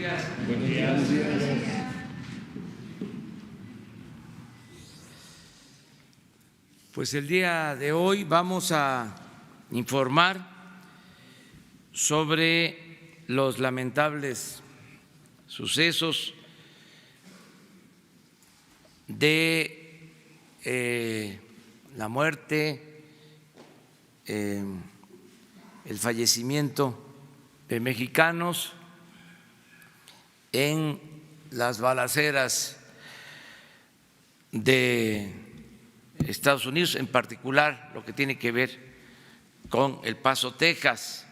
días. Buenos días. Pues el día de hoy vamos a informar sobre los lamentables sucesos de la muerte, el fallecimiento de mexicanos en las balaceras de Estados Unidos, en particular lo que tiene que ver con El Paso, Texas.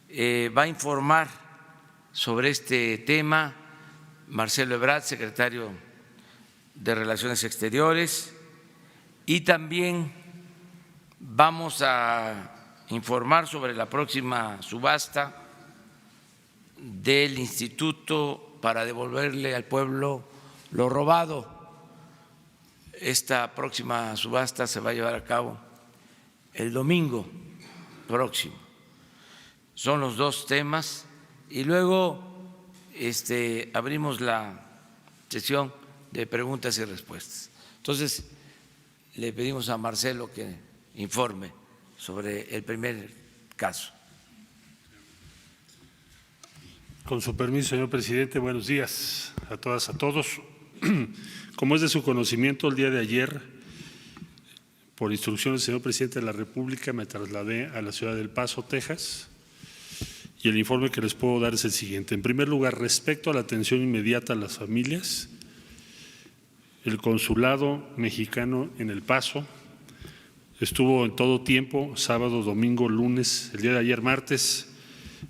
Va a informar sobre este tema Marcelo Ebrard, secretario de Relaciones Exteriores, y también vamos a informar sobre la próxima subasta del Instituto para devolverle al pueblo lo robado. Esta próxima subasta se va a llevar a cabo el domingo próximo. Son los dos temas y luego abrimos la sesión de preguntas y respuestas. Entonces, le pedimos a Marcelo que informe sobre el primer caso. Con su permiso, señor presidente, buenos días a todas, a todos. Como es de su conocimiento, el día de ayer, por instrucciones del señor presidente de la República, me trasladé a la ciudad de El Paso, Texas, y el informe que les puedo dar es el siguiente. En primer lugar, respecto a la atención inmediata a las familias, el consulado mexicano en El Paso estuvo en todo tiempo, sábado, domingo, lunes, el día de ayer, martes,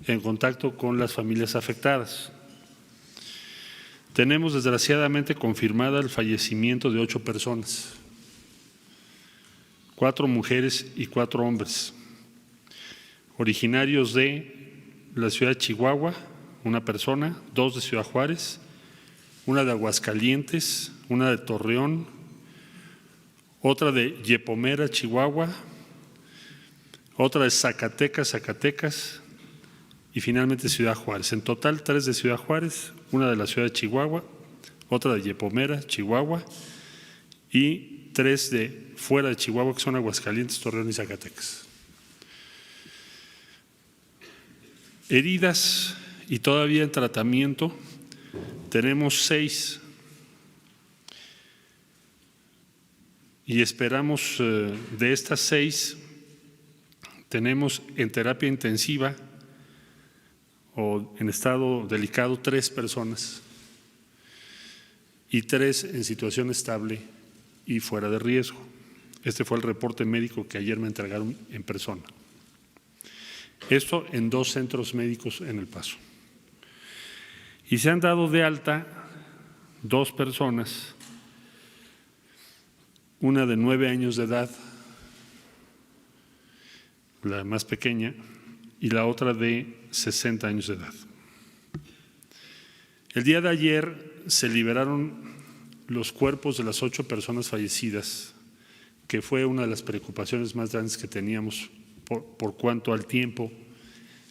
en contacto con las familias afectadas. Tenemos desgraciadamente confirmada el fallecimiento de 8 personas, 4 mujeres y 4 hombres, originarios de la ciudad de Chihuahua, una persona, 2 de Ciudad Juárez, una de Aguascalientes, una de Torreón, otra de Yepomera, Chihuahua, otra de Zacatecas, y finalmente Ciudad Juárez. En total 3 de Ciudad Juárez, una de la ciudad de Chihuahua, otra de Yepomera, Chihuahua, y 3 de fuera de Chihuahua, que son Aguascalientes, Torreón y Zacatecas. Heridas y todavía en tratamiento, tenemos 6 y esperamos de estas 6, tenemos en terapia intensiva o en estado delicado 3 personas y 3 en situación estable y fuera de riesgo. Este fue el reporte médico que ayer me entregaron en persona. Esto en 2 centros médicos en El Paso. Y se han dado de alta 2 personas, una de 9 años de edad, la más pequeña, y la otra de 60 años de edad. El día de ayer se liberaron los cuerpos de las 8 personas fallecidas, que fue una de las preocupaciones más grandes que teníamos por cuanto al tiempo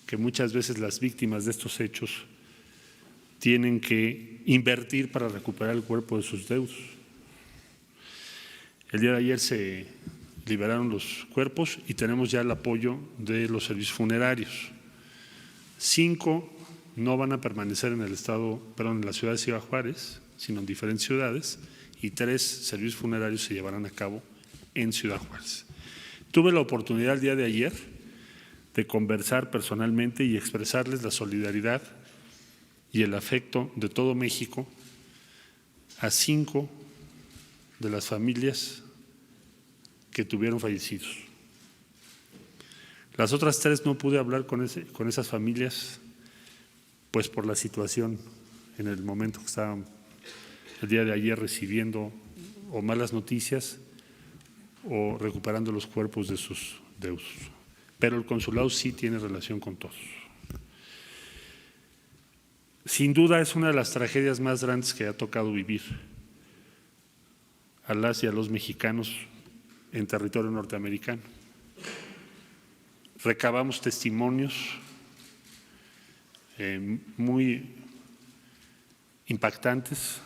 que muchas veces las víctimas de estos hechos tienen que invertir para recuperar el cuerpo de sus deudos. El día de ayer se liberaron los cuerpos y tenemos ya el apoyo de los servicios funerarios. 5 no van a permanecer en en la ciudad de Ciudad Juárez, sino en diferentes ciudades, y 3 servicios funerarios se llevarán a cabo en Ciudad Juárez. Tuve la oportunidad el día de ayer de conversar personalmente y expresarles la solidaridad y el afecto de todo México a 5 de las familias que tuvieron fallecidos. Las otras 3 no pude hablar con esas familias, pues por la situación en el momento que estaban el día de ayer recibiendo o malas noticias o recuperando los cuerpos de sus deudos. Pero el consulado sí tiene relación con todos. Sin duda es una de las tragedias más grandes que ha tocado vivir a las y a los mexicanos en territorio norteamericano. Recabamos testimonios muy impactantes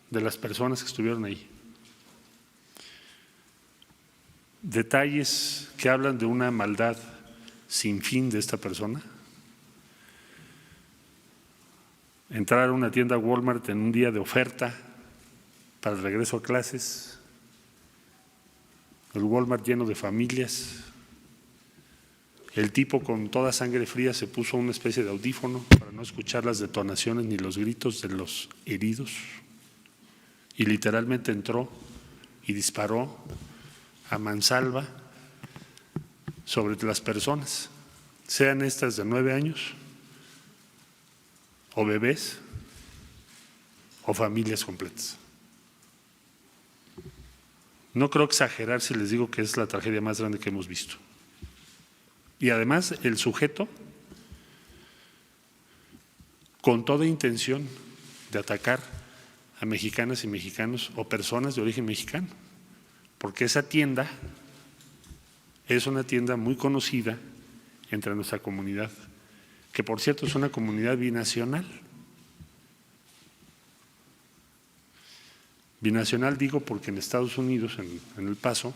de las personas que estuvieron ahí. Detalles que hablan de una maldad sin fin de esta persona. Entrar a una tienda Walmart en un día de oferta para el regreso a clases, el Walmart lleno de familias, el tipo con toda sangre fría se puso una especie de audífono para no escuchar las detonaciones ni los gritos de los heridos y literalmente entró y disparó a mansalva sobre las personas, sean estas de 9 años o bebés o familias completas. No creo exagerar si les digo que es la tragedia más grande que hemos visto. Y además el sujeto, con toda intención de atacar a mexicanas y mexicanos o personas de origen mexicano, porque esa tienda es una tienda muy conocida entre nuestra comunidad, que por cierto es una comunidad binacional. Binacional digo porque en Estados Unidos, en El Paso,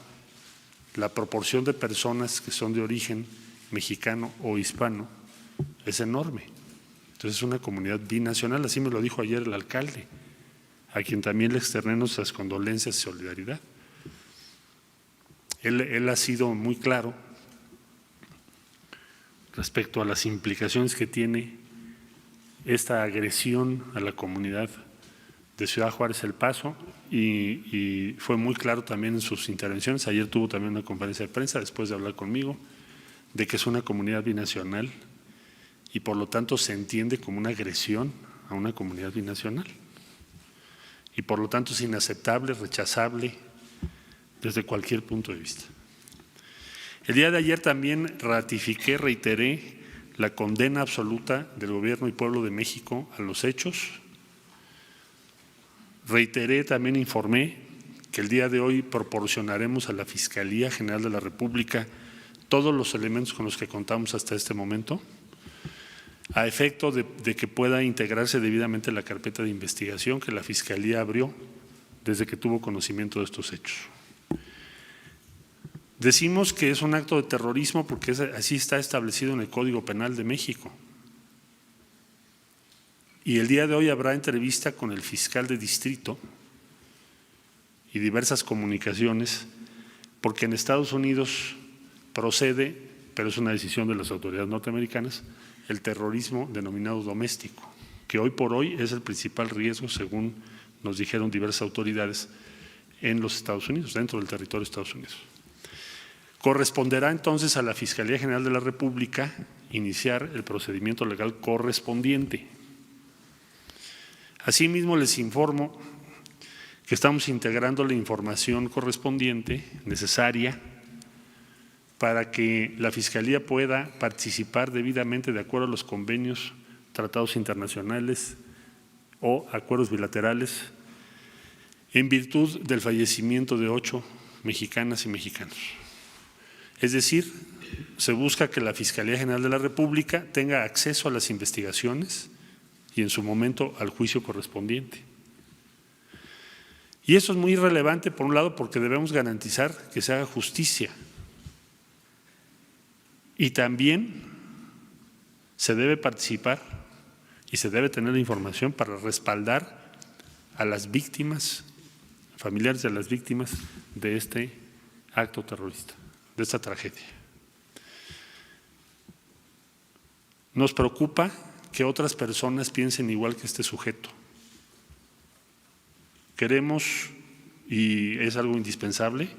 la proporción de personas que son de origen mexicano o hispano es enorme. Entonces es una comunidad binacional, así me lo dijo ayer el alcalde, a quien también le externé nuestras condolencias y solidaridad. Él ha sido muy claro respecto a las implicaciones que tiene esta agresión a la comunidad de Ciudad Juárez El Paso y fue muy claro también en sus intervenciones. Ayer tuvo también una conferencia de prensa después de hablar conmigo de que es una comunidad binacional y por lo tanto se entiende como una agresión a una comunidad binacional y por lo tanto es inaceptable, rechazable desde cualquier punto de vista. El día de ayer también ratifiqué, reiteré la condena absoluta del Gobierno y Pueblo de México a los hechos. Reiteré, también informé que el día de hoy proporcionaremos a la Fiscalía General de la República todos los elementos con los que contamos hasta este momento, a efecto de que pueda integrarse debidamente la carpeta de investigación que la Fiscalía abrió desde que tuvo conocimiento de estos hechos. Decimos que es un acto de terrorismo porque así está establecido en el Código Penal de México. Y el día de hoy habrá entrevista con el fiscal de distrito y diversas comunicaciones, porque en Estados Unidos procede, pero es una decisión de las autoridades norteamericanas, el terrorismo denominado doméstico, que hoy por hoy es el principal riesgo, según nos dijeron diversas autoridades en los Estados Unidos, dentro del territorio de Estados Unidos. Corresponderá entonces a la Fiscalía General de la República iniciar el procedimiento legal correspondiente. Asimismo, les informo que estamos integrando la información correspondiente, necesaria, para que la Fiscalía pueda participar debidamente de acuerdo a los convenios, tratados internacionales o acuerdos bilaterales, en virtud del fallecimiento de 8 mexicanas y mexicanos. Es decir, se busca que la Fiscalía General de la República tenga acceso a las investigaciones y en su momento al juicio correspondiente. Y eso es muy relevante, por un lado, porque debemos garantizar que se haga justicia. Y también se debe participar y se debe tener la información para respaldar a las víctimas, familiares de las víctimas de este acto terrorista, de esta tragedia. Nos preocupa que otras personas piensen igual que este sujeto. Queremos, y es algo indispensable,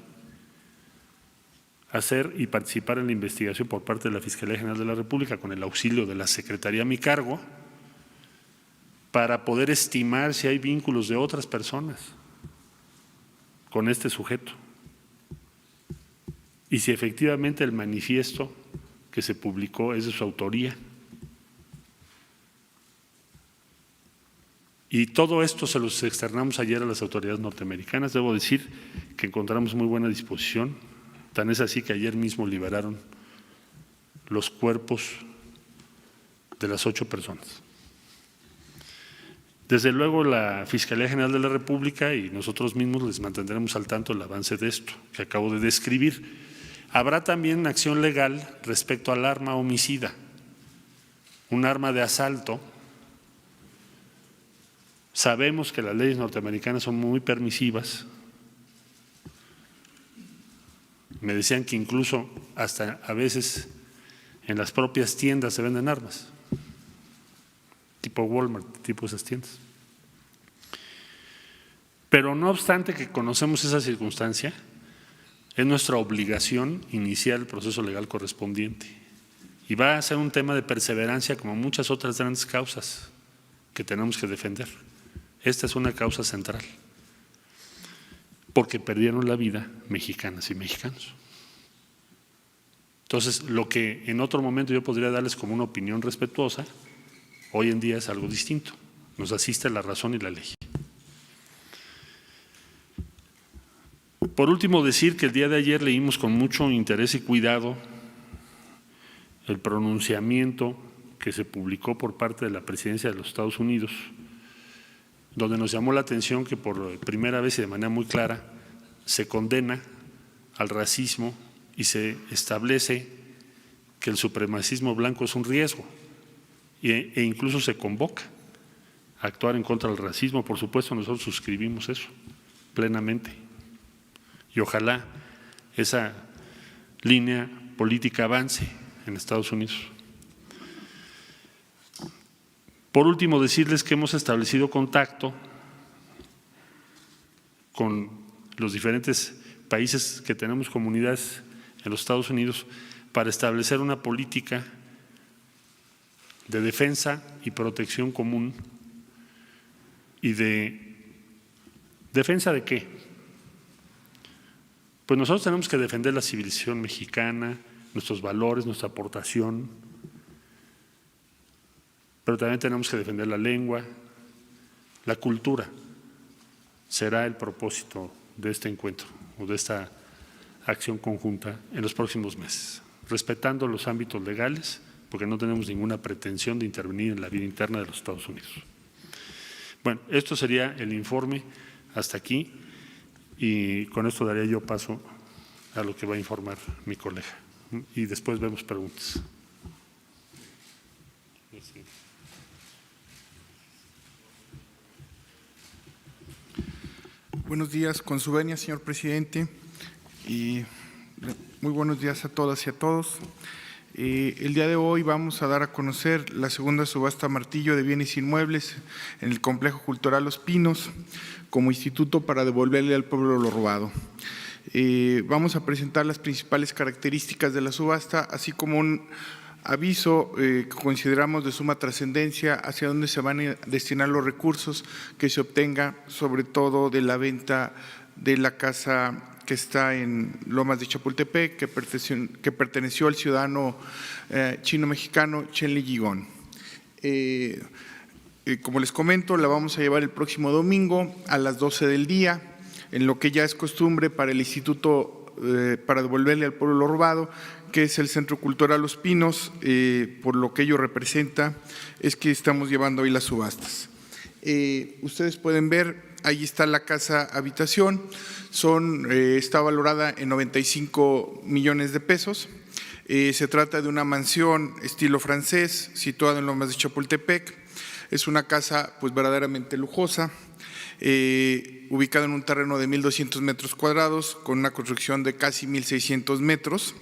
hacer y participar en la investigación por parte de la Fiscalía General de la República con el auxilio de la Secretaría a mi cargo para poder estimar si hay vínculos de otras personas con este sujeto y si efectivamente el manifiesto que se publicó es de su autoría. Y todo esto se los externamos ayer a las autoridades norteamericanas. Debo decir que encontramos muy buena disposición. Tan es así que ayer mismo liberaron los cuerpos de las 8 personas. Desde luego, la Fiscalía General de la República y nosotros mismos les mantendremos al tanto del avance de esto que acabo de describir. Habrá también acción legal respecto al arma homicida, un arma de asalto. Sabemos que las leyes norteamericanas son muy permisivas. Me decían que incluso hasta a veces en las propias tiendas se venden armas, tipo Walmart, tipo esas tiendas. Pero no obstante que conocemos esa circunstancia, es nuestra obligación iniciar el proceso legal correspondiente. Y va a ser un tema de perseverancia como muchas otras grandes causas que tenemos que defender. Esta es una causa central, porque perdieron la vida mexicanas y mexicanos. Entonces, lo que en otro momento yo podría darles como una opinión respetuosa, hoy en día es algo distinto. Nos asiste la razón y la ley. Por último, decir que el día de ayer leímos con mucho interés y cuidado el pronunciamiento que se publicó por parte de la Presidencia de los Estados Unidos, donde nos llamó la atención que por primera vez y de manera muy clara se condena al racismo y se establece que el supremacismo blanco es un riesgo e incluso se convoca a actuar en contra del racismo. Por supuesto, nosotros suscribimos eso plenamente y ojalá esa línea política avance en Estados Unidos. Por último, decirles que hemos establecido contacto con los diferentes países que tenemos comunidades en los Estados Unidos para establecer una política de defensa y protección común. ¿Y de defensa de qué? Pues nosotros tenemos que defender la civilización mexicana, nuestros valores, nuestra aportación, pero también tenemos que defender la lengua, la cultura. Será el propósito de este encuentro o de esta acción conjunta en los próximos meses, respetando los ámbitos legales, porque no tenemos ninguna pretensión de intervenir en la vida interna de los Estados Unidos. Bueno, esto sería el informe hasta aquí y con esto daría yo paso a lo que va a informar mi colega y después vemos preguntas. Buenos días, con su venia, señor presidente, y muy buenos días a todas y a todos. El día de hoy vamos a dar a conocer la segunda subasta martillo de bienes inmuebles en el Complejo Cultural Los Pinos como instituto para devolverle al pueblo lo robado. Vamos a presentar las principales características de la subasta, así como un aviso que consideramos de suma trascendencia hacia dónde se van a destinar los recursos que se obtenga, sobre todo de la venta de la casa que está en Lomas de Chapultepec, que perteneció al ciudadano chino-mexicano Chen Li Yigong. Como les comento, la vamos a llevar el próximo domingo a las 12 del día, en lo que ya es costumbre para el Instituto para devolverle al pueblo lo robado, que es el Centro Cultural Los Pinos. Por lo que ello representa, es que estamos llevando hoy las subastas. Ustedes pueden ver, ahí está la casa habitación, está valorada en 95 millones de pesos. Se trata de una mansión estilo francés, situada en Lomas de Chapultepec. Es una casa pues verdaderamente lujosa, ubicada en un terreno de 1,200 metros cuadrados, con una construcción de casi 1,600 metros.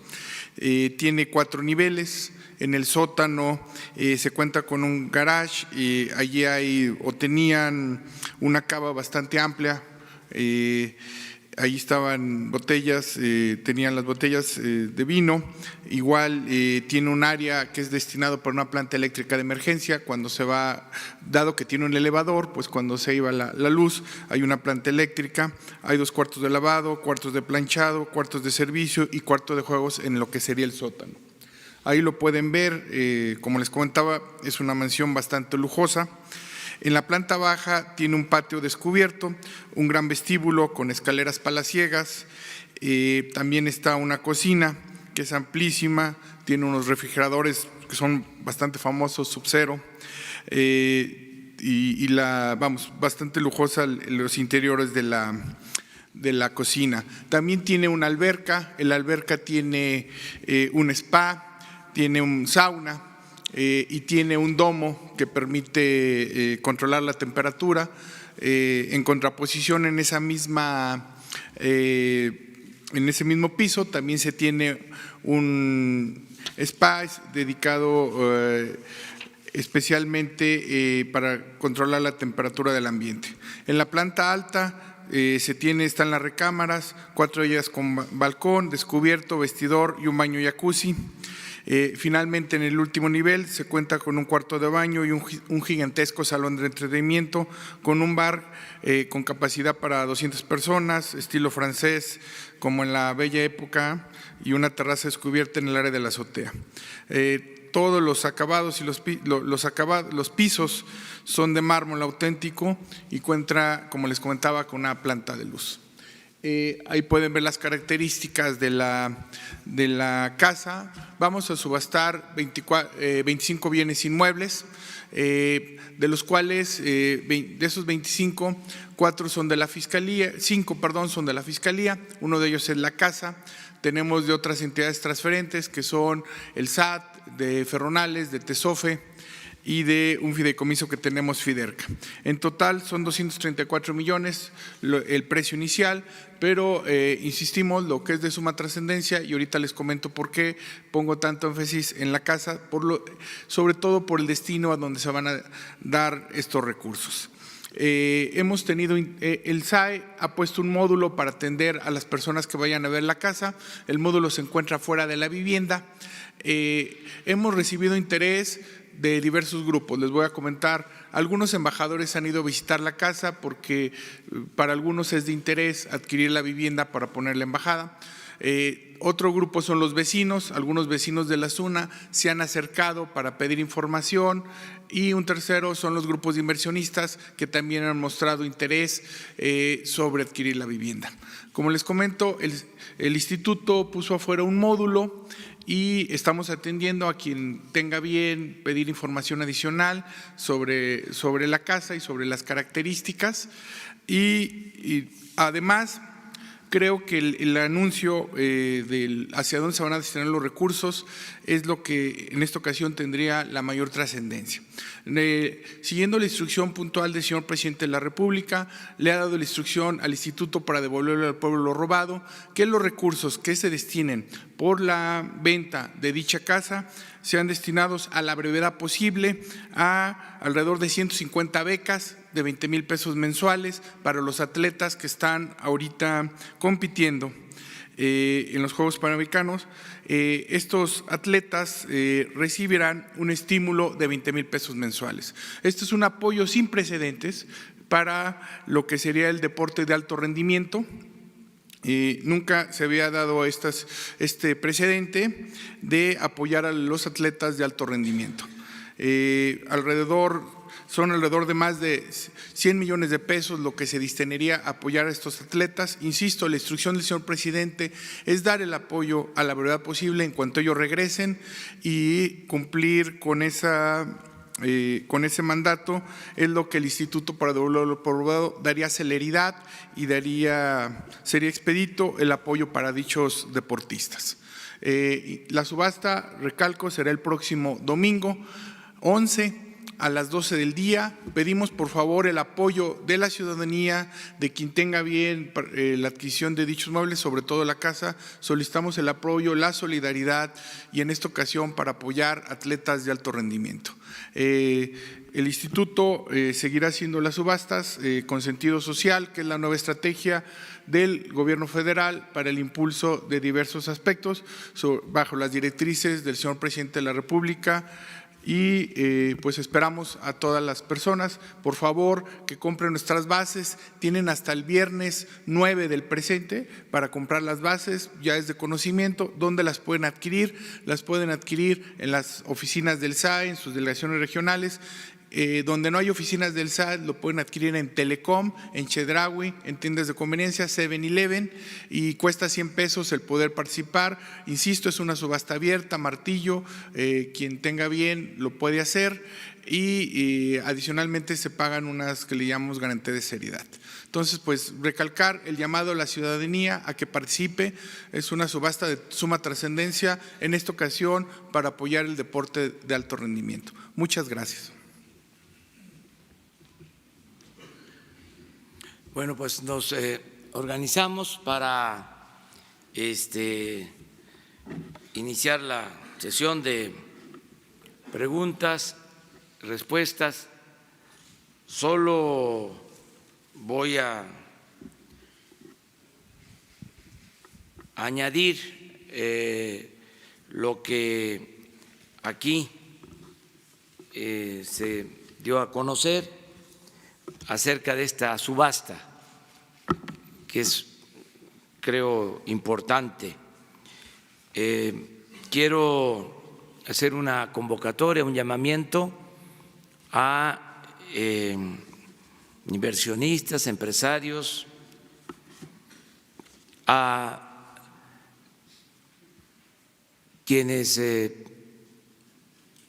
Tiene 4 niveles. En el sótano se cuenta con un garage, allí tenían una cava bastante amplia. Ahí estaban botellas, tenían las botellas de vino. Igual tiene un área que es destinado para una planta eléctrica de emergencia. Cuando se va, dado que tiene un elevador, pues cuando se iba la luz, hay una planta eléctrica. Hay 2 cuartos de lavado, cuartos de planchado, cuartos de servicio y cuarto de juegos en lo que sería el sótano. Ahí lo pueden ver, como les comentaba, es una mansión bastante lujosa. En la planta baja tiene un patio descubierto, un gran vestíbulo con escaleras palaciegas. También está una cocina que es amplísima, tiene unos refrigeradores que son bastante famosos, Sub-Zero. bastante lujosa los interiores de la cocina. También tiene una alberca, la alberca tiene un spa, tiene un sauna y tiene un domo que permite controlar la temperatura. En contraposición, en ese mismo piso también se tiene un spa dedicado especialmente para controlar la temperatura del ambiente. En la planta alta están las recámaras, 4 de ellas con balcón, descubierto, vestidor y un baño jacuzzi. Finalmente, en el último nivel se cuenta con un cuarto de baño y un gigantesco salón de entretenimiento con un bar con capacidad para 200 personas, estilo francés, como en la bella época, y una terraza descubierta en el área de la azotea. Todos los acabados y los pisos son de mármol auténtico y cuenta, como les comentaba, con una planta de luz. Ahí pueden ver las características de la casa. Vamos a subastar 25 bienes inmuebles, de los cuales de esos 25, 5 son de la Fiscalía, uno de ellos es la casa. Tenemos de otras entidades transferentes que son el SAT, de Ferronales, de Tesofe y de un fideicomiso que tenemos, Fiderca. En total son 234 millones el precio inicial, pero insistimos, lo que es de suma trascendencia, y ahorita les comento por qué pongo tanto énfasis en la casa, sobre todo por el destino a donde se van a dar estos recursos. Hemos tenido, el SAE ha puesto un módulo para atender a las personas que vayan a ver la casa. El módulo se encuentra fuera de la vivienda. Hemos recibido interés de diversos grupos. Les voy a comentar, algunos embajadores han ido a visitar la casa porque para algunos es de interés adquirir la vivienda para poner la embajada. Otro grupo son los vecinos, algunos vecinos de la zona se han acercado para pedir información, y un tercero son los grupos de inversionistas que también han mostrado interés sobre adquirir la vivienda. Como les comento, el instituto puso afuera un módulo y estamos atendiendo a quien tenga bien pedir información adicional sobre la casa y sobre las características, y además creo que el anuncio hacia dónde se van a destinar los recursos es lo que en esta ocasión tendría la mayor trascendencia. Siguiendo la instrucción puntual del señor Presidente de la República, le ha dado la instrucción al Instituto para devolverle al pueblo lo robado, que los recursos que se destinen por la venta de dicha casa sean destinados a la brevedad posible a alrededor de 150 becas de 20,000 pesos mensuales para los atletas que están ahorita compitiendo en los Juegos Panamericanos. Estos atletas recibirán un estímulo de 20,000 pesos mensuales. Este es un apoyo sin precedentes para lo que sería el deporte de alto rendimiento. Nunca se había dado este precedente de apoyar a los atletas de alto rendimiento. Son alrededor de más de 100 millones de pesos lo que se destinaría a apoyar a estos atletas. Insisto, la instrucción del señor Presidente es dar el apoyo a la brevedad posible en cuanto ellos regresen, y cumplir con ese mandato es lo que el Instituto para devolverlo al pueblo robado daría celeridad y sería expedito el apoyo para dichos deportistas. La subasta, recalco, será el próximo domingo 11 a las 12 del día. Pedimos por favor el apoyo de la ciudadanía, de quien tenga bien la adquisición de dichos muebles, sobre todo la casa. Solicitamos el apoyo, la solidaridad, y en esta ocasión para apoyar atletas de alto rendimiento. El instituto seguirá haciendo las subastas con sentido social, que es la nueva estrategia del Gobierno federal para el impulso de diversos aspectos, bajo las directrices del señor Presidente de la República. Y pues esperamos a todas las personas, por favor, que compren nuestras bases. Tienen hasta el viernes 9 del presente para comprar las bases, ya es de conocimiento. ¿Dónde las pueden adquirir? Las pueden adquirir en las oficinas del SAE, en sus delegaciones regionales. Donde no hay oficinas del SAT, lo pueden adquirir en Telecom, en Chedraui, en tiendas de conveniencia, 7-Eleven, y cuesta 100 pesos el poder participar. Insisto, es una subasta abierta, martillo, quien tenga bien lo puede hacer. y adicionalmente se pagan unas que le llamamos garantía de seriedad. Entonces, pues recalcar el llamado a la ciudadanía a que participe. Es una subasta de suma trascendencia en esta ocasión para apoyar el deporte de alto rendimiento. Muchas gracias. Bueno, pues nos organizamos para iniciar la sesión de preguntas, respuestas. Solo voy a añadir lo que aquí se dio a conocer acerca de esta subasta, que es, creo, importante. Quiero hacer una convocatoria, un llamamiento a inversionistas, empresarios, a quienes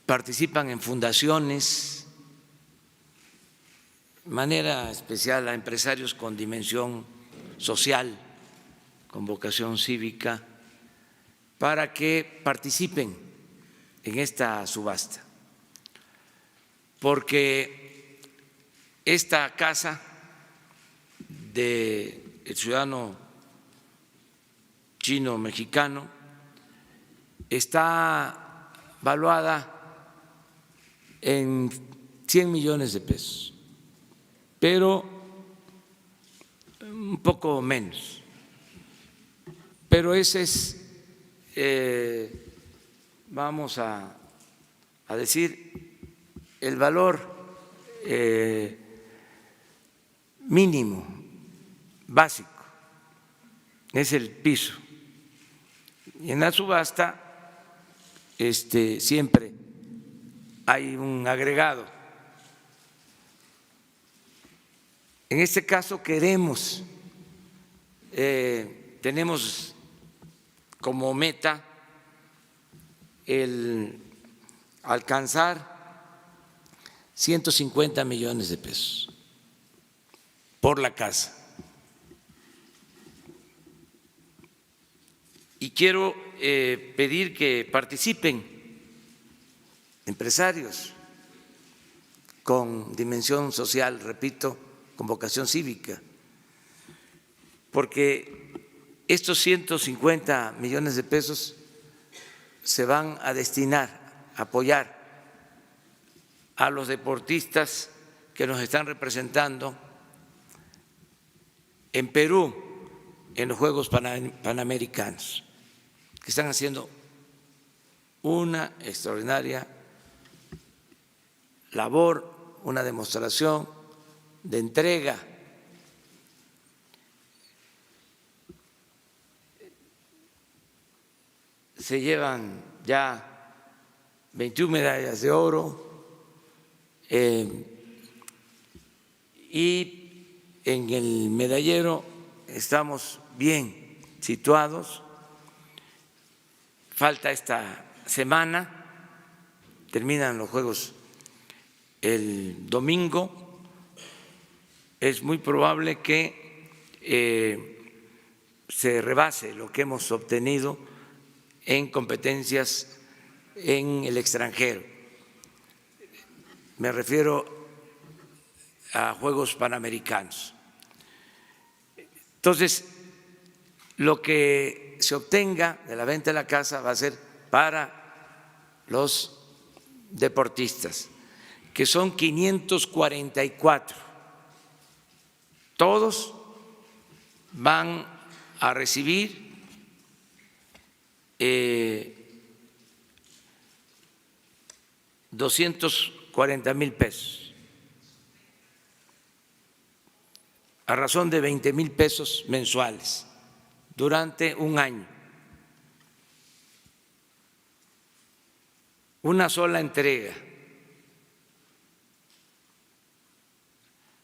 participan en fundaciones, de manera especial a empresarios con dimensión social, con vocación cívica, para que participen en esta subasta, porque esta casa del ciudadano chino-mexicano está valuada en 100 millones de pesos, pero un poco menos. Pero ese es, vamos a decir, el valor mínimo, básico, es el piso. Y en la subasta siempre hay un agregado. En este caso tenemos como meta el alcanzar 150 millones de pesos por la casa. Y quiero pedir que participen empresarios con dimensión social, repito, con vocación cívica, porque estos 150 millones de pesos se van a destinar a apoyar a los deportistas que nos están representando en Perú, en los Juegos Panamericanos, que están haciendo una extraordinaria labor, una demostración de entrega. Se llevan ya 21 medallas de oro y en el medallero estamos bien situados. Falta esta semana, terminan los Juegos el domingo. Es muy probable que se rebase lo que hemos obtenido en competencias en el extranjero. Me refiero a Juegos Panamericanos. Entonces, lo que se obtenga de la venta de la casa va a ser para los deportistas, que son 544. Todos van a recibir $240,000 a razón de $20,000 mensuales durante un año. Una sola entrega.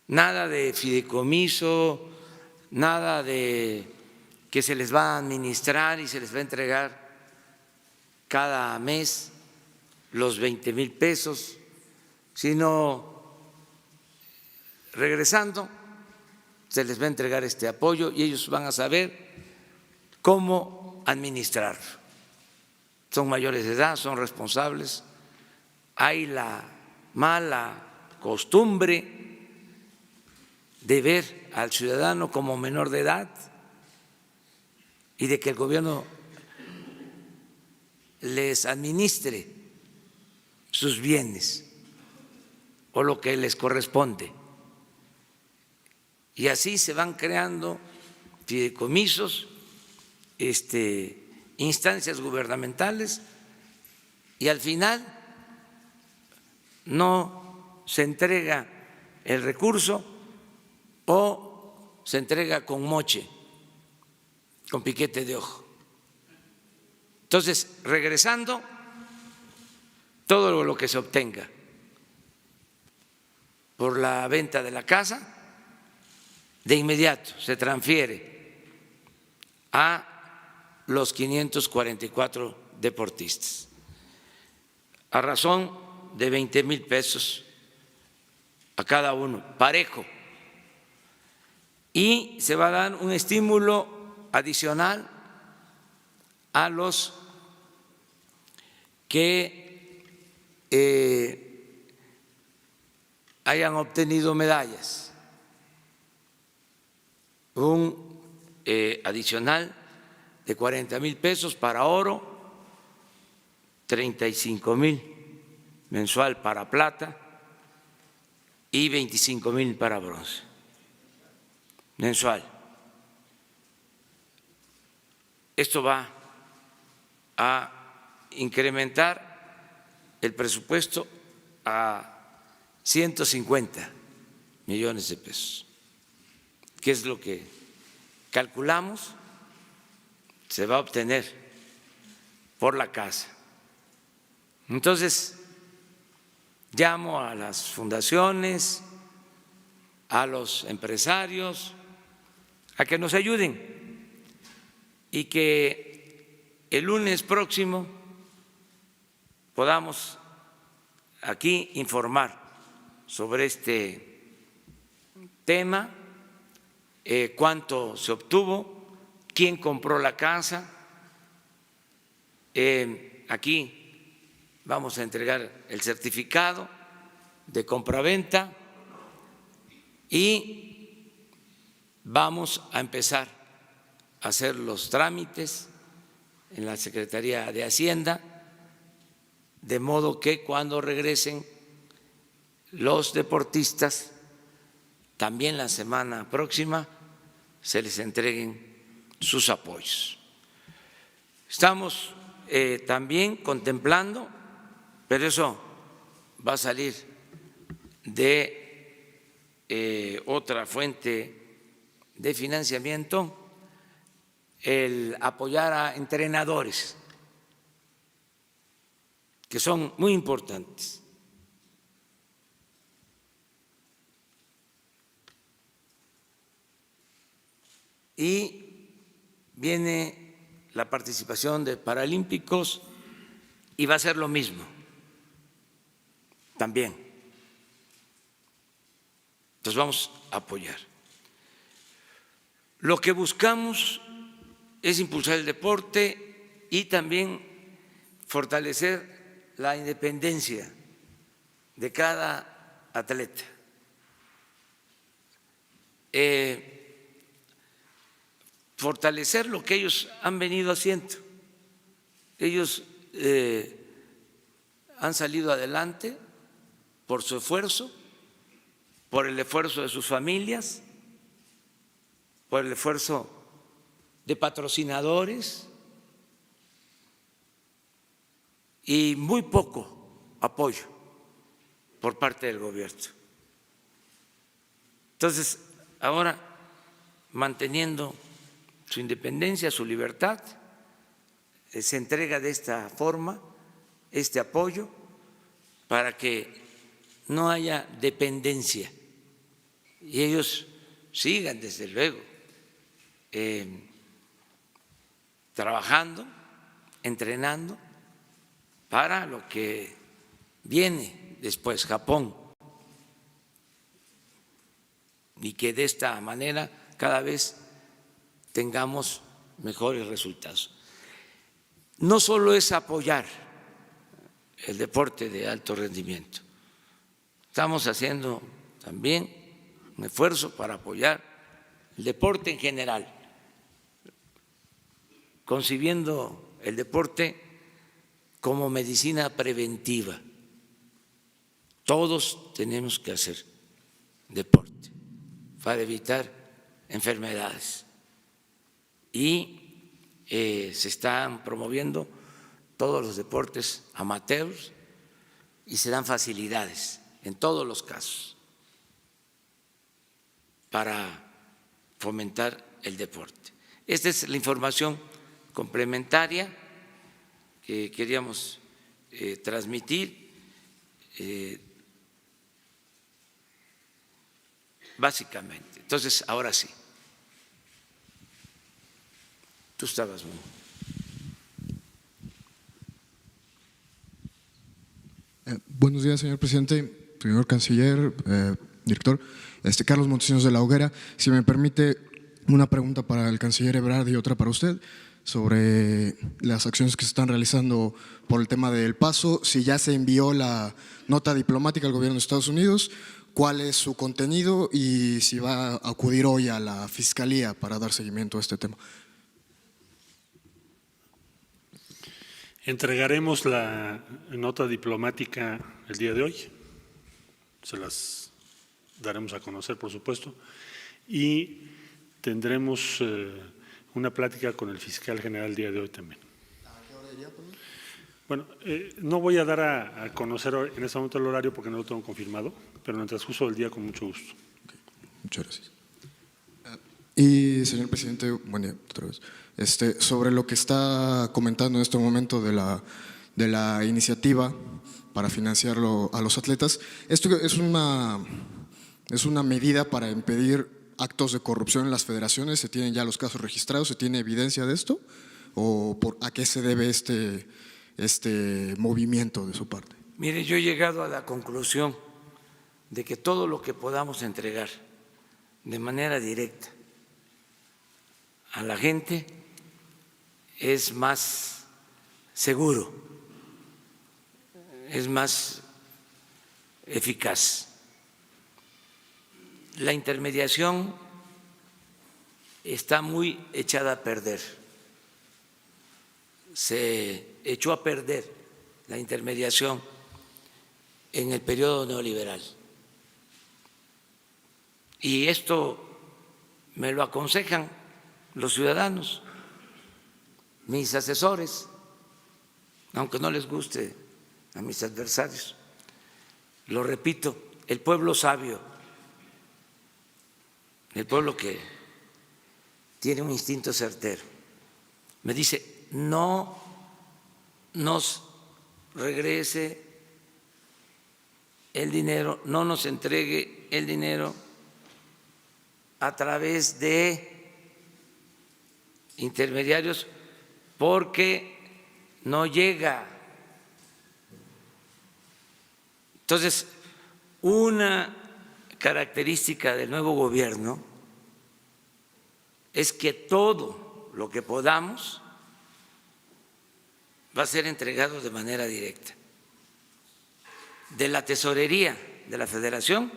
Nada de fideicomiso, nada de que se les va a administrar y se les va a entregar cada mes los $20,000. sino regresando se les va a entregar este apoyo y ellos van a saber cómo administrarlo. Son mayores de edad, son responsables. Hay la mala costumbre de ver al ciudadano como menor de edad y de que el gobierno les administre sus bienes o lo que les corresponde. Y así se van creando fideicomisos, instancias gubernamentales, y al final no se entrega el recurso o se entrega con moche, con piquete de ojo. Entonces, regresando, todo lo que se obtenga por la venta de la casa, de inmediato se transfiere a los 544 deportistas, a razón de 20,000 pesos a cada uno, parejo. Y se va a dar un estímulo adicional a los que hayan obtenido medallas, un adicional de 40,000 pesos para oro, 35,000 mensual para plata y 25,000 para bronce mensual. Esto va a incrementar el presupuesto a 150 millones de pesos, que es lo que calculamos se va a obtener por la casa. Entonces, llamo a las fundaciones, a los empresarios, a que nos ayuden y que el lunes próximo podamos aquí informar sobre este tema, cuánto se obtuvo, quién compró la casa. Aquí vamos a entregar el certificado de compraventa y vamos a empezar a hacer los trámites en la Secretaría de Hacienda, de modo que cuando regresen los deportistas, también la semana próxima, se les entreguen sus apoyos. Estamos también contemplando, pero eso va a salir de otra fuente de financiamiento, el apoyar a entrenadores, que son muy importantes. Y viene la participación de paralímpicos y va a ser lo mismo también. Entonces vamos a apoyar. Lo que buscamos es impulsar el deporte y también fortalecer la independencia de cada atleta. Fortalecer lo que ellos han venido haciendo. Ellos han salido adelante por su esfuerzo, por el esfuerzo de sus familias, por el esfuerzo de patrocinadores y muy poco apoyo por parte del gobierno. Entonces, ahora, manteniendo su independencia, su libertad, se entrega de esta forma este apoyo para que no haya dependencia y ellos sigan, desde luego, trabajando, entrenando para lo que viene después Japón, y que de esta manera cada vez tengamos mejores resultados. No solo es apoyar el deporte de alto rendimiento, estamos haciendo también un esfuerzo para apoyar el deporte en general, concibiendo el deporte como medicina preventiva. Todos tenemos que hacer deporte para evitar enfermedades y se están promoviendo todos los deportes amateurs y se dan facilidades en todos los casos para fomentar el deporte. Esta es la información complementaria que queríamos transmitir. Básicamente. Entonces, ahora sí. Tú estabas muy. Buenos días, señor presidente, señor canciller, director. Carlos Montesinos de la Hoguera. Si me permite, una pregunta para el canciller Ebrard y otra para usted sobre las acciones que se están realizando por el tema del paso. Si ya se envió la nota diplomática al gobierno de Estados Unidos, cuál es su contenido y si va a acudir hoy a la Fiscalía para dar seguimiento a este tema. Entregaremos la nota diplomática el día de hoy, se las daremos a conocer, por supuesto, y tendremos una plática con el fiscal general el día de hoy también. ¿A qué hora iría, perdón? Bueno, no voy a dar a conocer en este momento el horario porque no lo tengo confirmado, pero en el transcurso del día con mucho gusto. Okay. Muchas gracias. Y, señor presidente, buen día otra vez. Sobre lo que está comentando en este momento de la iniciativa para financiarlo a los atletas, esto es una medida para impedir actos de corrupción en las federaciones. ¿Se tienen ya los casos registrados? ¿Se tiene evidencia de esto? ¿O a qué se debe este movimiento de su parte? Mire, yo he llegado a la conclusión de que todo lo que podamos entregar de manera directa a la gente es más seguro, es más eficaz. La intermediación está muy echada a perder. Se echó a perder la intermediación en el periodo neoliberal. Y esto me lo aconsejan los ciudadanos, mis asesores, aunque no les guste a mis adversarios. Lo repito, el pueblo sabio, el pueblo que tiene un instinto certero, me dice: no nos regrese el dinero, no nos entregue el dinero a través de intermediarios porque no llega. Entonces, una característica del nuevo gobierno es que todo lo que podamos va a ser entregado de manera directa, de la tesorería de la Federación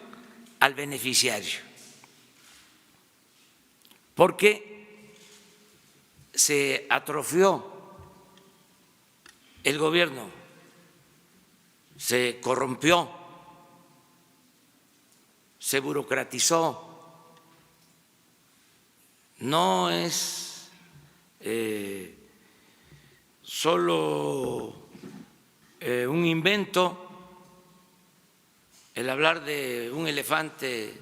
al beneficiario, porque se atrofió el gobierno, se corrompió, se burocratizó. No es solo un invento el hablar de un elefante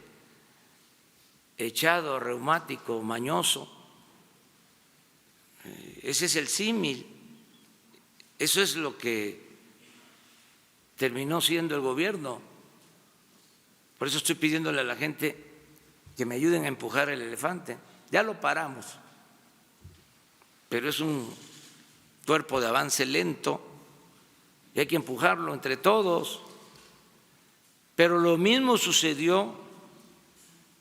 echado, reumático, mañoso. Ese es el símil, eso es lo que terminó siendo el gobierno. Por eso estoy pidiéndole a la gente que me ayuden a empujar el elefante. Ya lo paramos, pero es un cuerpo de avance lento y hay que empujarlo entre todos. Pero lo mismo sucedió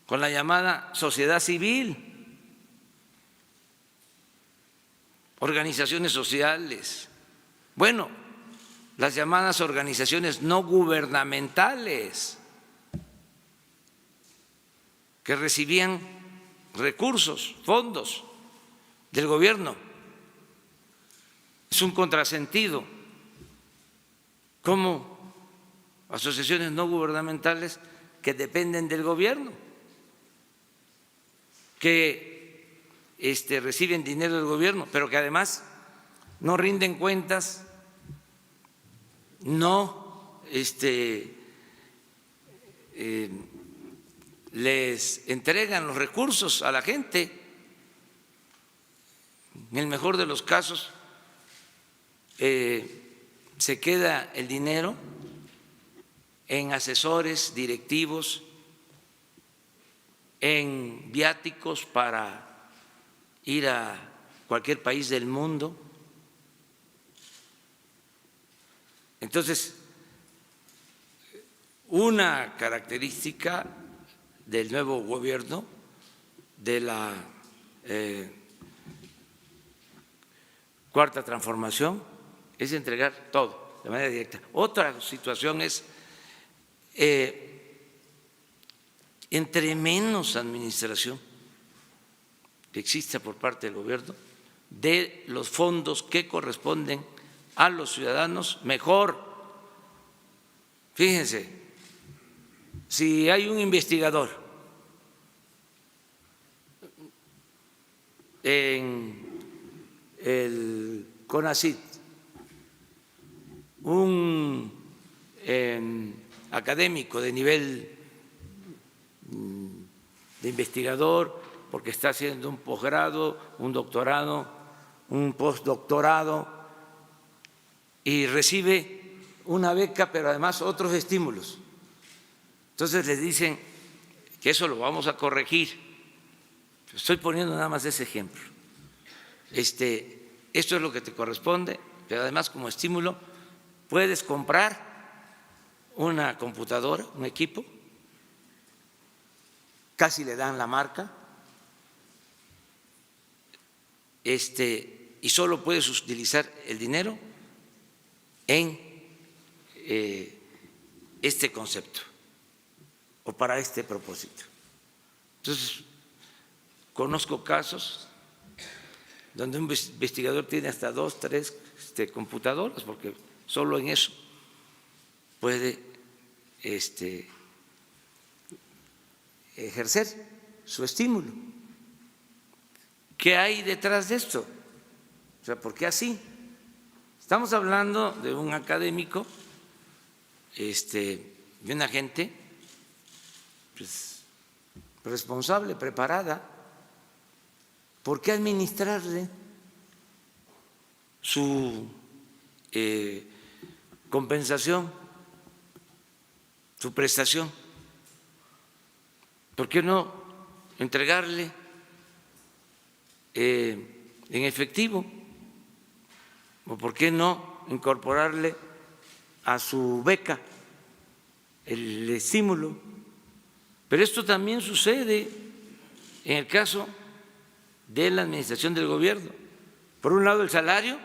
con la llamada sociedad civil, organizaciones sociales, bueno, las llamadas organizaciones no gubernamentales que recibían recursos, fondos del gobierno. Es un contrasentido cómo asociaciones no gubernamentales que dependen del gobierno, que reciben dinero del gobierno, pero que además no rinden cuentas, no les entregan los recursos a la gente. En el mejor de los casos se queda el dinero en asesores directivos, en viáticos para ir a cualquier país del mundo. Entonces, una característica del nuevo gobierno, de la Cuarta Transformación, es entregar todo de manera directa. Otra situación es, entre menos administración que exista por parte del gobierno de los fondos que corresponden a los ciudadanos, mejor. Fíjense, si hay un investigador en el CONACYT, un académico de nivel de investigador, porque está haciendo un posgrado, un doctorado, un postdoctorado, y recibe una beca, pero además otros estímulos. Entonces les dicen que eso lo vamos a corregir. Estoy poniendo nada más ese ejemplo. Esto es lo que te corresponde, pero además como estímulo puedes comprar una computadora, un equipo, casi le dan la marca, y solo puedes utilizar el dinero en este concepto o para este propósito. Entonces, conozco casos donde un investigador tiene hasta 2, 3 computadoras, porque solo en eso puede ejercer su estímulo. ¿Qué hay detrás de esto? O sea, ¿por qué así? Estamos hablando de un académico, de una gente pues, responsable, preparada. ¿Por qué administrarle su compensación, su prestación? ¿Por qué no entregarle en efectivo? ¿O por qué no incorporarle a su beca el estímulo? Pero esto también sucede en el caso de la administración del gobierno. Por un lado el salario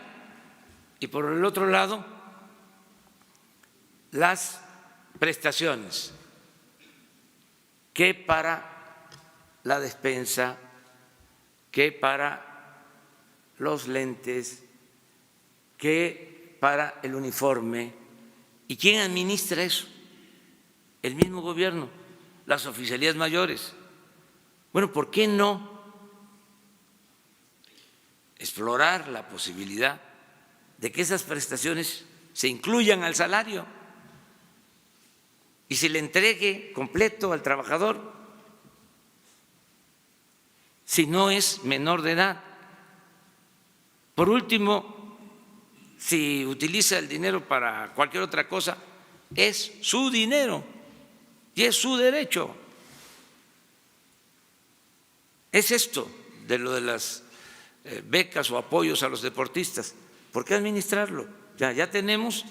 y por el otro lado las prestaciones, que para la despensa, que para los lentes, que para el uniforme. ¿Y quién administra eso? El mismo gobierno, las oficialías mayores. Bueno, ¿por qué no explorar la posibilidad de que esas prestaciones se incluyan al salario y se le entregue completo al trabajador si no es menor de edad? Por último, si utiliza el dinero para cualquier otra cosa, es su dinero y es su derecho. Es esto de lo de las becas o apoyos a los deportistas. ¿Por qué administrarlo? Ya tenemos,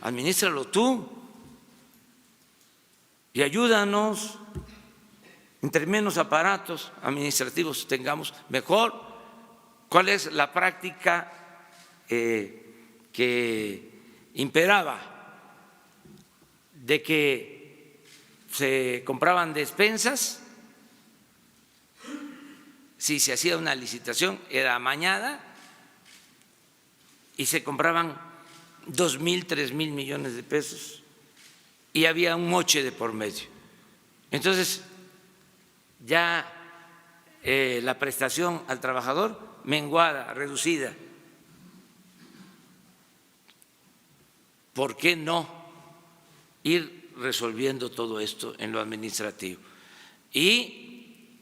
administralo tú. y ayúdanos. Entre menos aparatos administrativos tengamos, mejor. ¿Cuál es la práctica que imperaba? De que se compraban despensas, si se hacía una licitación era amañada y se compraban 2.000, 3.000 millones de pesos y había un moche de por medio. Entonces, ya la prestación al trabajador menguada, reducida. ¿Por qué no ir resolviendo todo esto en lo administrativo? Y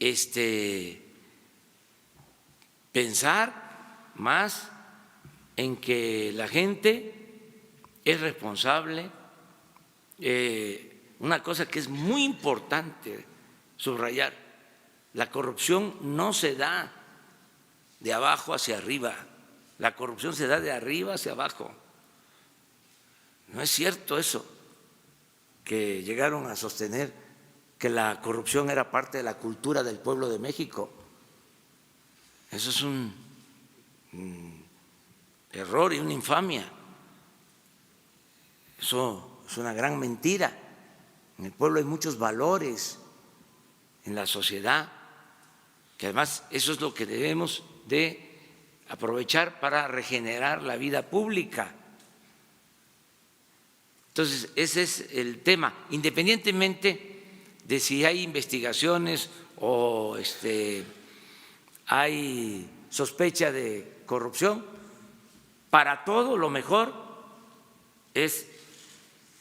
pensar más en que la gente es responsable. Una cosa que es muy importante subrayar: la corrupción no se da de abajo hacia arriba, la corrupción se da de arriba hacia abajo. No es cierto eso que llegaron a sostener, que la corrupción era parte de la cultura del pueblo de México. Eso es un error y una infamia. Eso es una gran mentira. En el pueblo hay muchos valores, en la sociedad, que además eso es lo que debemos de aprovechar para regenerar la vida pública. Entonces, ese es el tema, independientemente de si hay investigaciones o hay sospecha de corrupción. Para todo lo mejor es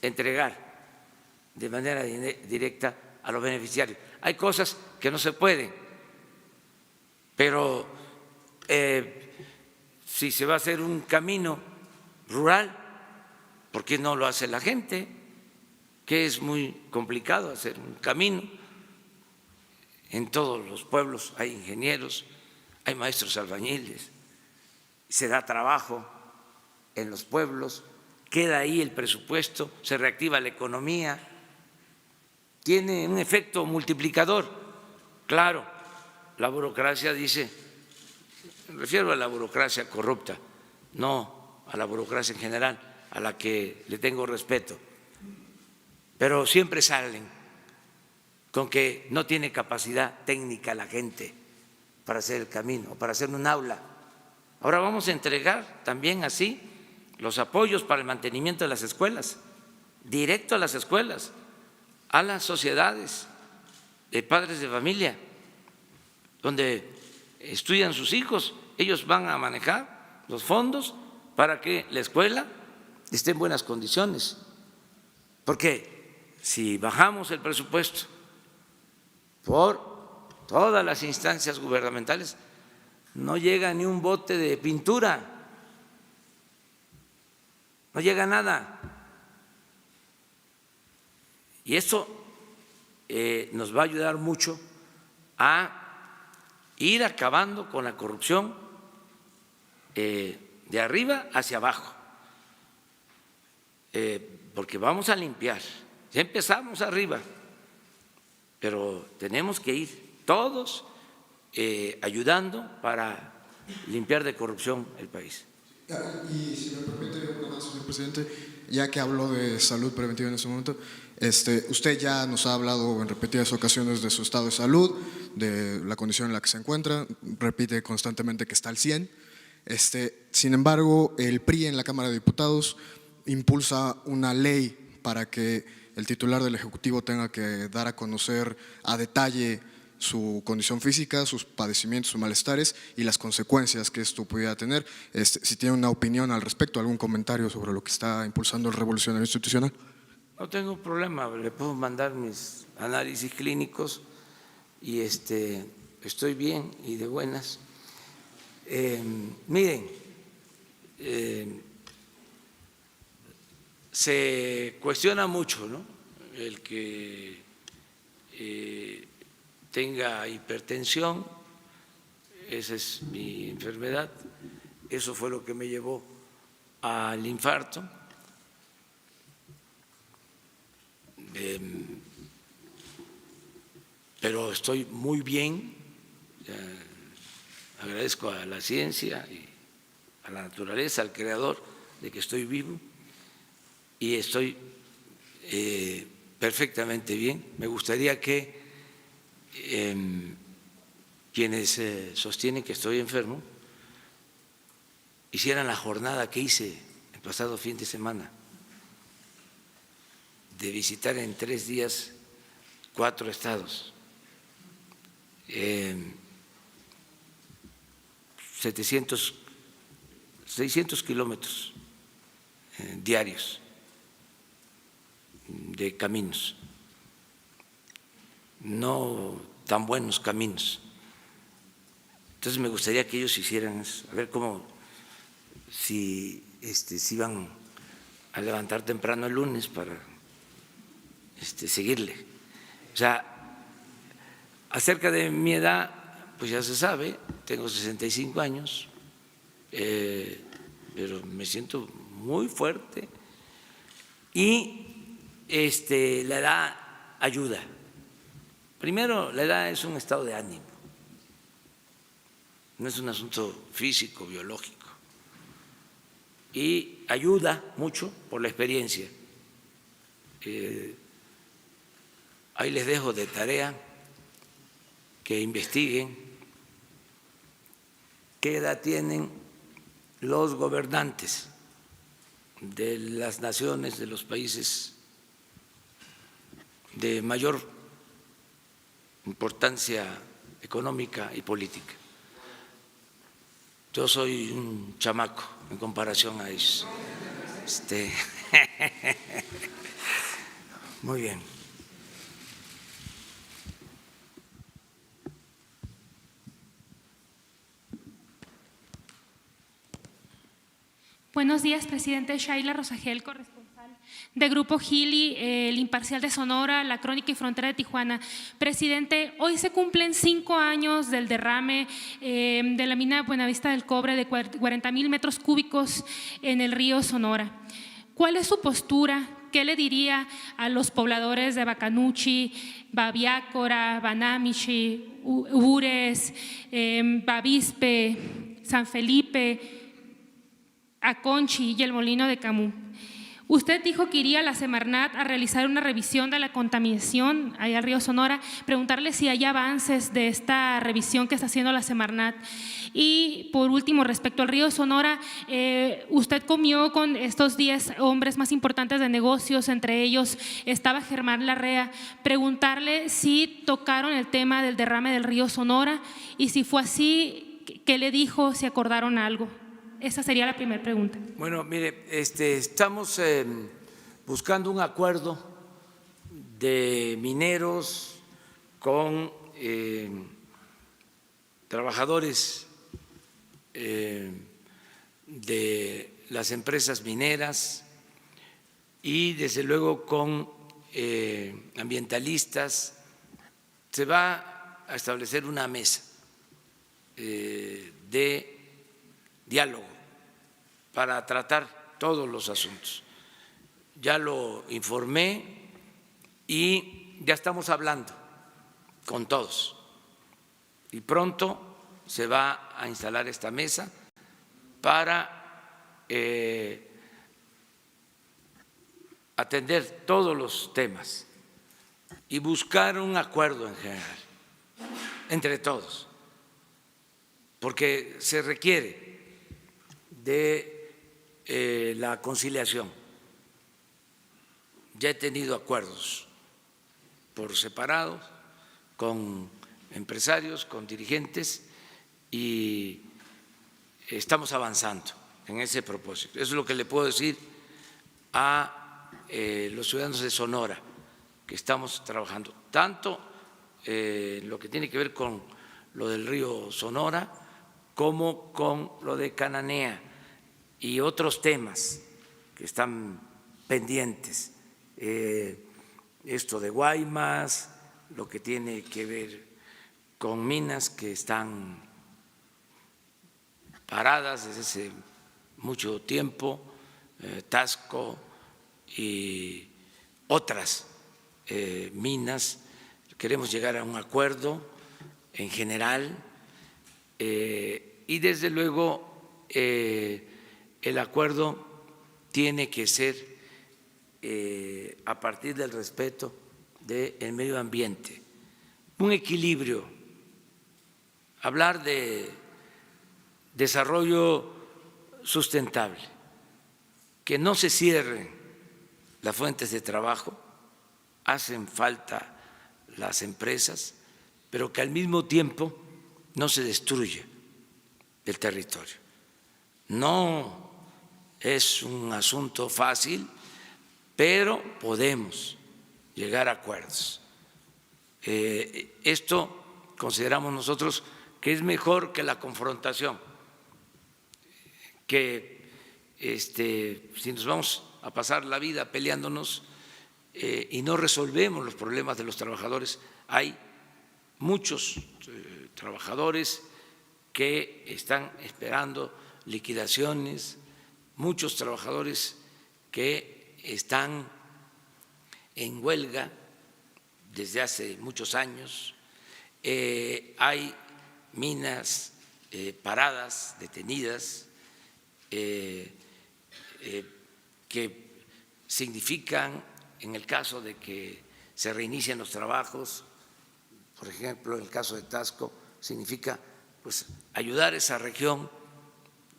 entregar de manera directa a los beneficiarios. Hay cosas que no se pueden, pero si se va a hacer un camino rural, ¿por qué no lo hace la gente? Que es muy complicado hacer un camino. En todos los pueblos hay ingenieros, hay maestros albañiles, se da trabajo en los pueblos, queda ahí el presupuesto, se reactiva la economía, tiene un efecto multiplicador. Claro, la burocracia dice, me refiero a la burocracia corrupta, no a la burocracia en general, a la que le tengo respeto, pero siempre salen con que no tiene capacidad técnica la gente para hacer el camino, para hacer un aula. Ahora vamos a entregar también así los apoyos para el mantenimiento de las escuelas, directo a las escuelas, a las sociedades de padres de familia, donde estudian sus hijos. Ellos van a manejar los fondos para que la escuela esté en buenas condiciones, porque si bajamos el presupuesto por todas las instancias gubernamentales, no llega ni un bote de pintura, no llega nada. Y esto nos va a ayudar mucho a ir acabando con la corrupción de arriba hacia abajo, porque vamos a limpiar. Ya empezamos arriba, pero tenemos que ir todos ayudando para limpiar de corrupción el país. Y si me permite una más, señor presidente, ya que habló de salud preventiva en este momento, usted ya nos ha hablado en repetidas ocasiones de su estado de salud, de la condición en la que se encuentra, repite constantemente que está al 100. Sin embargo, el PRI en la Cámara de Diputados impulsa una ley para que el titular del Ejecutivo tenga que dar a conocer a detalle su condición física, sus padecimientos, sus malestares y las consecuencias que esto pudiera tener. Si tiene una opinión al respecto, algún comentario sobre lo que está impulsando el revolucionario institucional. No tengo problema, le puedo mandar mis análisis clínicos y estoy bien y de buenas. Miren, se cuestiona mucho, ¿no?, el que tenga hipertensión. Esa es mi enfermedad, eso fue lo que me llevó al infarto. pero estoy muy bien. Agradezco a la ciencia y a la naturaleza, al Creador, de que estoy vivo y estoy perfectamente bien. Me gustaría que quienes sostienen que estoy enfermo hicieran la jornada que hice el pasado fin de semana, de visitar en 3 días 4 estados, 600 kilómetros diarios de caminos, no tan buenos caminos. Entonces me gustaría que ellos hicieran eso, a ver cómo, si iban a levantar temprano el lunes para seguirle. O sea, acerca de mi edad, pues ya se sabe, tengo 65 años, pero me siento muy fuerte y la edad ayuda. Primero, la edad es un estado de ánimo, no es un asunto físico, biológico, y ayuda mucho por la experiencia. Ahí les dejo de tarea que investiguen qué edad tienen los gobernantes de las naciones, de los países de mayor importancia económica y política. Yo soy un chamaco en comparación a ellos. Muy bien. Buenos días, presidente. Shaila Rosagel, corresponsal de Grupo Gili, El Imparcial de Sonora, La Crónica y Frontera de Tijuana. Presidente, hoy se cumplen 5 años del derrame de la mina Buenavista del Cobre de 40,000 metros cúbicos en el río Sonora. ¿Cuál es su postura? ¿Qué le diría a los pobladores de Bacanuchi, Babiácora, Banamichi, Ures, Bavispe, San Felipe, Aconchi y el Molino de Camus? Usted dijo que iría a la Semarnat a realizar una revisión de la contaminación allá al río Sonora, preguntarle si hay avances de esta revisión que está haciendo la Semarnat. Y por último, respecto al río Sonora, usted comió con estos 10 hombres más importantes de negocios, entre ellos estaba Germán Larrea, preguntarle si tocaron el tema del derrame del río Sonora y si fue así, ¿qué le dijo? ¿Si acordaron algo? Esa sería la primera pregunta. Bueno, mire, estamos buscando un acuerdo de mineros con trabajadores de las empresas mineras y desde luego con ambientalistas. Se va a establecer una mesa de diálogo para tratar todos los asuntos. Ya lo informé y ya estamos hablando con todos. Y pronto se va a instalar esta mesa para atender todos los temas y buscar un acuerdo en general entre todos, porque se requiere de la conciliación. Ya he tenido acuerdos por separado con empresarios, con dirigentes y estamos avanzando en ese propósito. Eso es lo que le puedo decir a los ciudadanos de Sonora, que estamos trabajando tanto en lo que tiene que ver con lo del río Sonora como con lo de Cananea y otros temas que están pendientes, esto de Guaymas, lo que tiene que ver con minas que están paradas desde hace mucho tiempo, Tasco y otras minas queremos llegar a un acuerdo en general y desde luego el acuerdo tiene que ser a partir del respeto del medio ambiente, un equilibrio, hablar de desarrollo sustentable, que no se cierren las fuentes de trabajo, hacen falta las empresas, pero que al mismo tiempo no se destruya el territorio. No es un asunto fácil, pero podemos llegar a acuerdos. Esto consideramos nosotros que es mejor que la confrontación, que si nos vamos a pasar la vida peleándonos y no resolvemos los problemas de los trabajadores, hay muchos trabajadores que están esperando liquidaciones, muchos trabajadores que están en huelga desde hace muchos años, hay minas paradas, detenidas, que significan, en el caso de que se reinicien los trabajos, por ejemplo, en el caso de Taxco, significa pues ayudar a esa región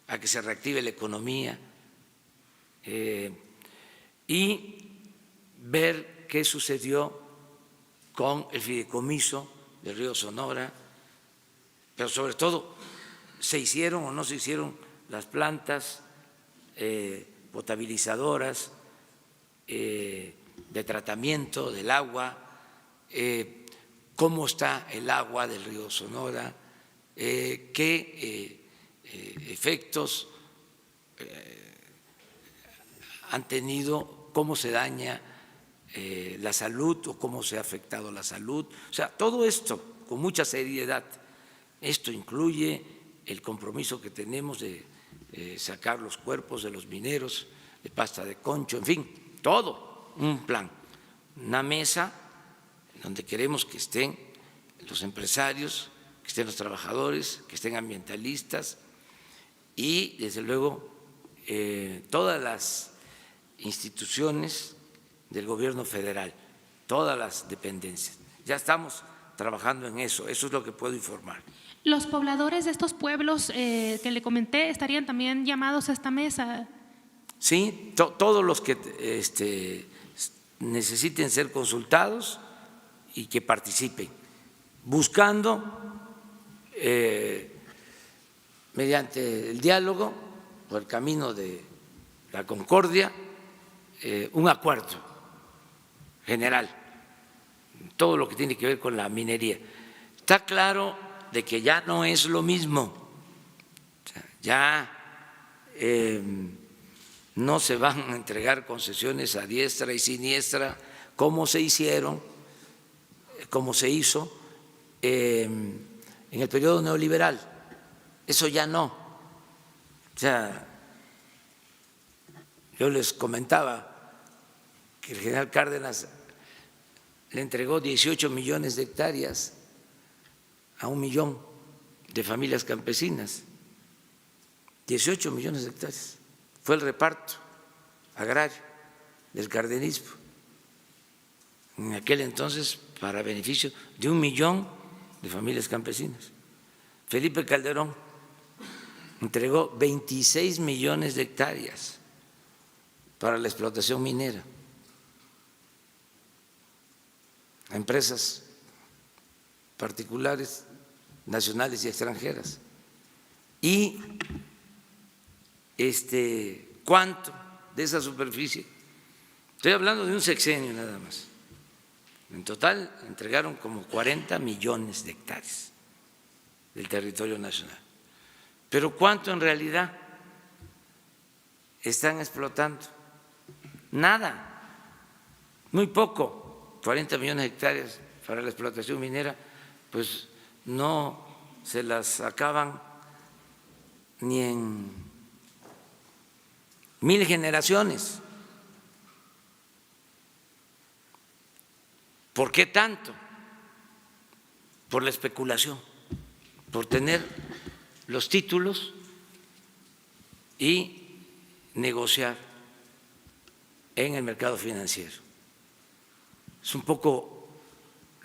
a que se reactive la economía y ver qué sucedió con el fideicomiso del río Sonora, pero sobre todo, ¿se hicieron o no se hicieron las plantas potabilizadoras de tratamiento del agua? ¿Cómo está el agua del río Sonora? ¿Qué efectos han tenido? ¿Cómo se daña la salud o cómo se ha afectado la salud? O sea, todo esto con mucha seriedad. Esto incluye el compromiso que tenemos de sacar los cuerpos de los mineros de Pasta de Concho, en fin, todo un plan, una mesa donde queremos que estén los empresarios, que estén los trabajadores, que estén ambientalistas y, desde luego, todas las instituciones del gobierno federal, todas las dependencias. Ya estamos trabajando en eso, eso es lo que puedo informar. ¿Los pobladores de estos pueblos que le comenté estarían también llamados a esta mesa? Sí, todos los que necesiten ser consultados y que participen, buscando mediante el diálogo, por el camino de la concordia, un acuerdo general, todo lo que tiene que ver con la minería. Está claro de que ya no es lo mismo, ya no se van a entregar concesiones a diestra y siniestra como se hicieron, como se hizo en el periodo neoliberal. Eso ya no. O sea, yo les comentaba que el general Cárdenas le entregó 18 millones de hectáreas a 1 millón de familias campesinas. 18 millones de hectáreas. Fue el reparto agrario del cardenismo. En aquel entonces, para beneficio de 1 millón de familias campesinas. Felipe Calderón entregó 26 millones de hectáreas para la explotación minera a empresas particulares, nacionales y extranjeras. ¿Y cuánto de esa superficie? Estoy hablando de un sexenio nada más. En total entregaron como 40 millones de hectáreas del territorio nacional. Pero ¿cuánto en realidad están explotando? Nada, muy poco. 40 millones de hectáreas para la explotación minera, pues no se las acaban ni en 1000 generaciones. ¿Por qué tanto? por la especulación, por tener los títulos y negociar en el mercado financiero. Es un poco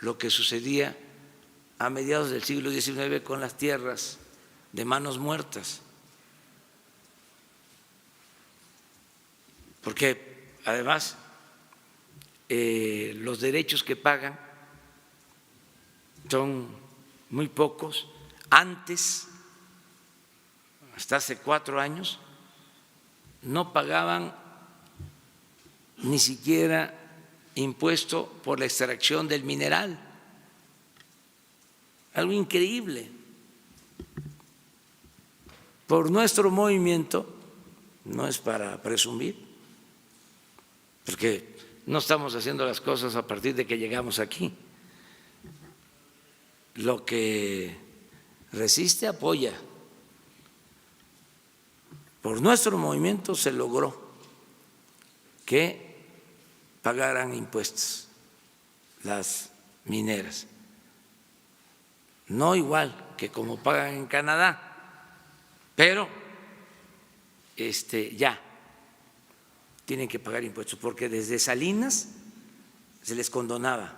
lo que sucedía a mediados del siglo XIX con las tierras de manos muertas, porque además los derechos que pagan son muy pocos. Antes, hasta hace 4 años, no pagaban ni siquiera impuesto por la extracción del mineral. Algo increíble. Por nuestro movimiento, no es para presumir, porque no estamos haciendo las cosas a partir de que llegamos aquí. Lo que resiste apoya. Por nuestro movimiento se logró que pagaran impuestos las mineras, no igual que como pagan en Canadá, pero ya tienen que pagar impuestos, porque desde Salinas se les condonaba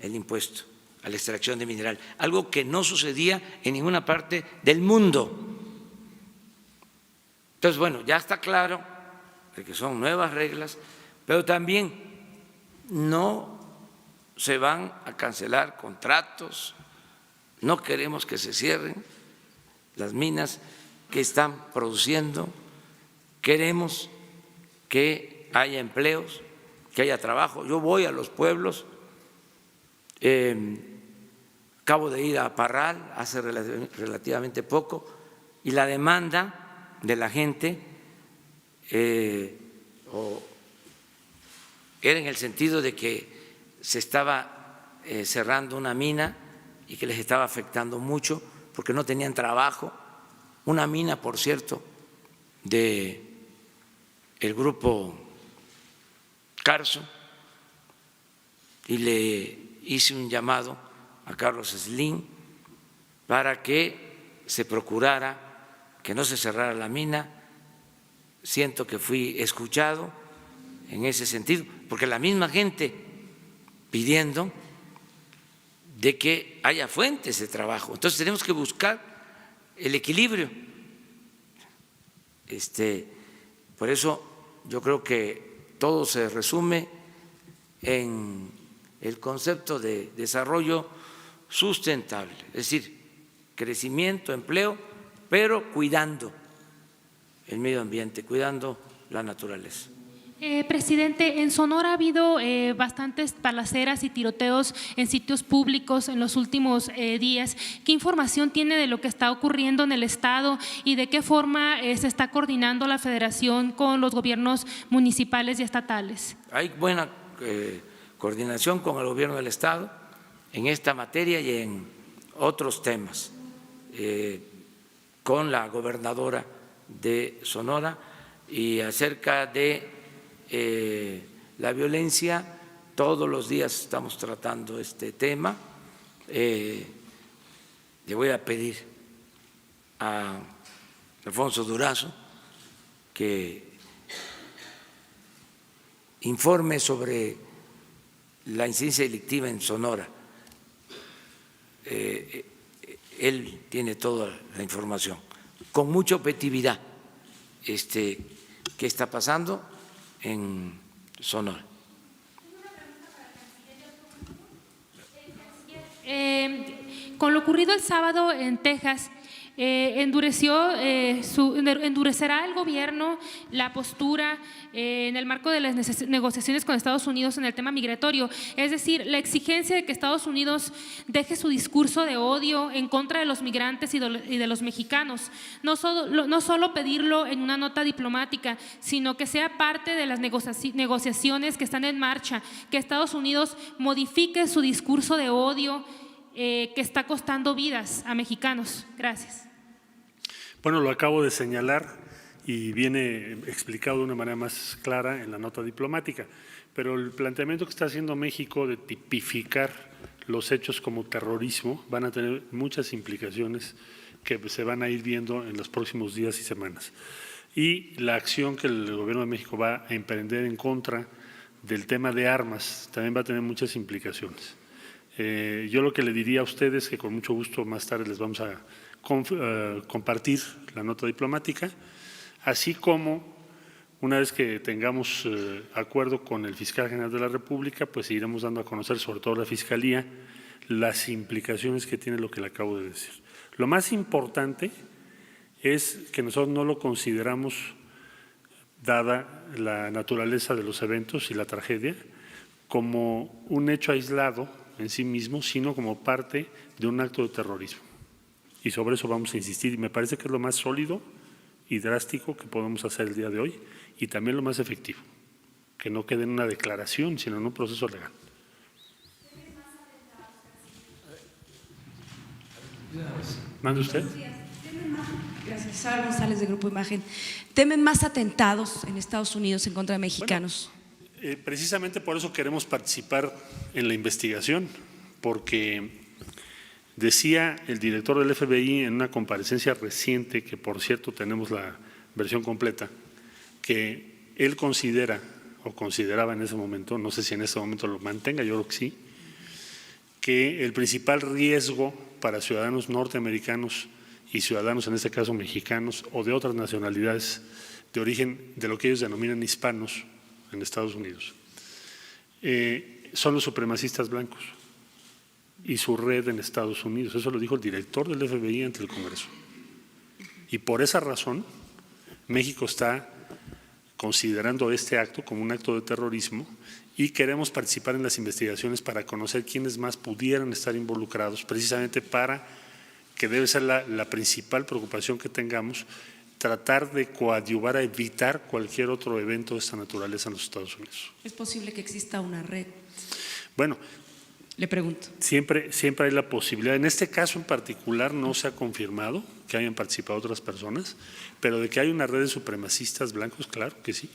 el impuesto a la extracción de mineral, algo que no sucedía en ninguna parte del mundo. Entonces, bueno, ya está claro de que son nuevas reglas, pero también no se van a cancelar contratos, no queremos que se cierren las minas que están produciendo, queremos que haya empleos, que haya trabajo. Yo voy a los pueblos, acabo de ir a Parral hace relativamente poco, y la demanda de la gente era en el sentido de que se estaba cerrando una mina y que les estaba afectando mucho porque no tenían trabajo. Una mina, por cierto, de el grupo Carso, y le hice un llamado a Carlos Slim para que se procurara que no se cerrara la mina. Siento que fui escuchado en ese sentido, porque la misma gente pidiendo de que haya fuentes de trabajo. Entonces tenemos que buscar el equilibrio. Por eso yo creo que todo se resume en el concepto de desarrollo sustentable, es decir, crecimiento, empleo, pero cuidando el medio ambiente, cuidando la naturaleza. Presidente, en Sonora ha habido bastantes balaceras y tiroteos en sitios públicos en los últimos días. ¿Qué información tiene de lo que está ocurriendo en el estado y de qué forma se está coordinando la federación con los gobiernos municipales y estatales? Hay buena coordinación con el gobierno del estado en esta materia y en otros temas, con la gobernadora de Sonora, y acerca de la violencia, todos los días estamos tratando este tema. Le voy a pedir a Alfonso Durazo que informe sobre la incidencia delictiva en Sonora. Él tiene toda la información, con mucha objetividad, qué está pasando en Sonora. Con lo ocurrido el sábado en Texas, endurecerá el gobierno la postura en el marco de las negociaciones con Estados Unidos en el tema migratorio, es decir, la exigencia de que Estados Unidos deje su discurso de odio en contra de los migrantes y de los mexicanos, no solo pedirlo en una nota diplomática, sino que sea parte de las negociaciones que están en marcha, que Estados Unidos modifique su discurso de odio que está costando vidas a mexicanos. Gracias. Bueno, lo acabo de señalar y viene explicado de una manera más clara en la nota diplomática, pero el planteamiento que está haciendo México de tipificar los hechos como terrorismo van a tener muchas implicaciones que se van a ir viendo en los próximos días y semanas. Y la acción que el Gobierno de México va a emprender en contra del tema de armas también va a tener muchas implicaciones. Yo lo que le diría a ustedes, que con mucho gusto más tarde les vamos a compartir la nota diplomática, así como una vez que tengamos acuerdo con el fiscal general de la República, pues iremos dando a conocer, sobre todo la Fiscalía, las implicaciones que tiene lo que le acabo de decir. Lo más importante es que nosotros no lo consideramos, dada la naturaleza de los eventos y la tragedia, como un hecho aislado en sí mismo, sino como parte de un acto de terrorismo. Y sobre eso vamos a insistir, y me parece que es lo más sólido y drástico que podemos hacer el día de hoy, y también lo más efectivo, que no quede en una declaración, sino en un proceso legal. ¿Mande usted? Gracias. Sara González, de Grupo Imagen. ¿Temen más atentados en Estados Unidos en contra de mexicanos? Bueno, precisamente por eso queremos participar en la investigación, porque decía el director del FBI en una comparecencia reciente, que por cierto tenemos la versión completa, que él considera o consideraba en ese momento, no sé si en ese momento lo mantenga, yo creo que sí, que el principal riesgo para ciudadanos norteamericanos y ciudadanos, en este caso mexicanos o de otras nacionalidades de origen de lo que ellos denominan hispanos en Estados Unidos, son los supremacistas blancos y su red en Estados Unidos. Eso lo dijo el director del FBI ante el Congreso. Y por esa razón, México está considerando este acto como un acto de terrorismo y queremos participar en las investigaciones para conocer quiénes más pudieran estar involucrados, precisamente para que debe ser la principal preocupación que tengamos, tratar de coadyuvar a evitar cualquier otro evento de esta naturaleza en los Estados Unidos. ¿Es posible que exista una red? Bueno, le pregunto. Siempre hay la posibilidad. En este caso en particular no se ha confirmado que hayan participado otras personas, pero de que hay una red de supremacistas blancos, claro que sí.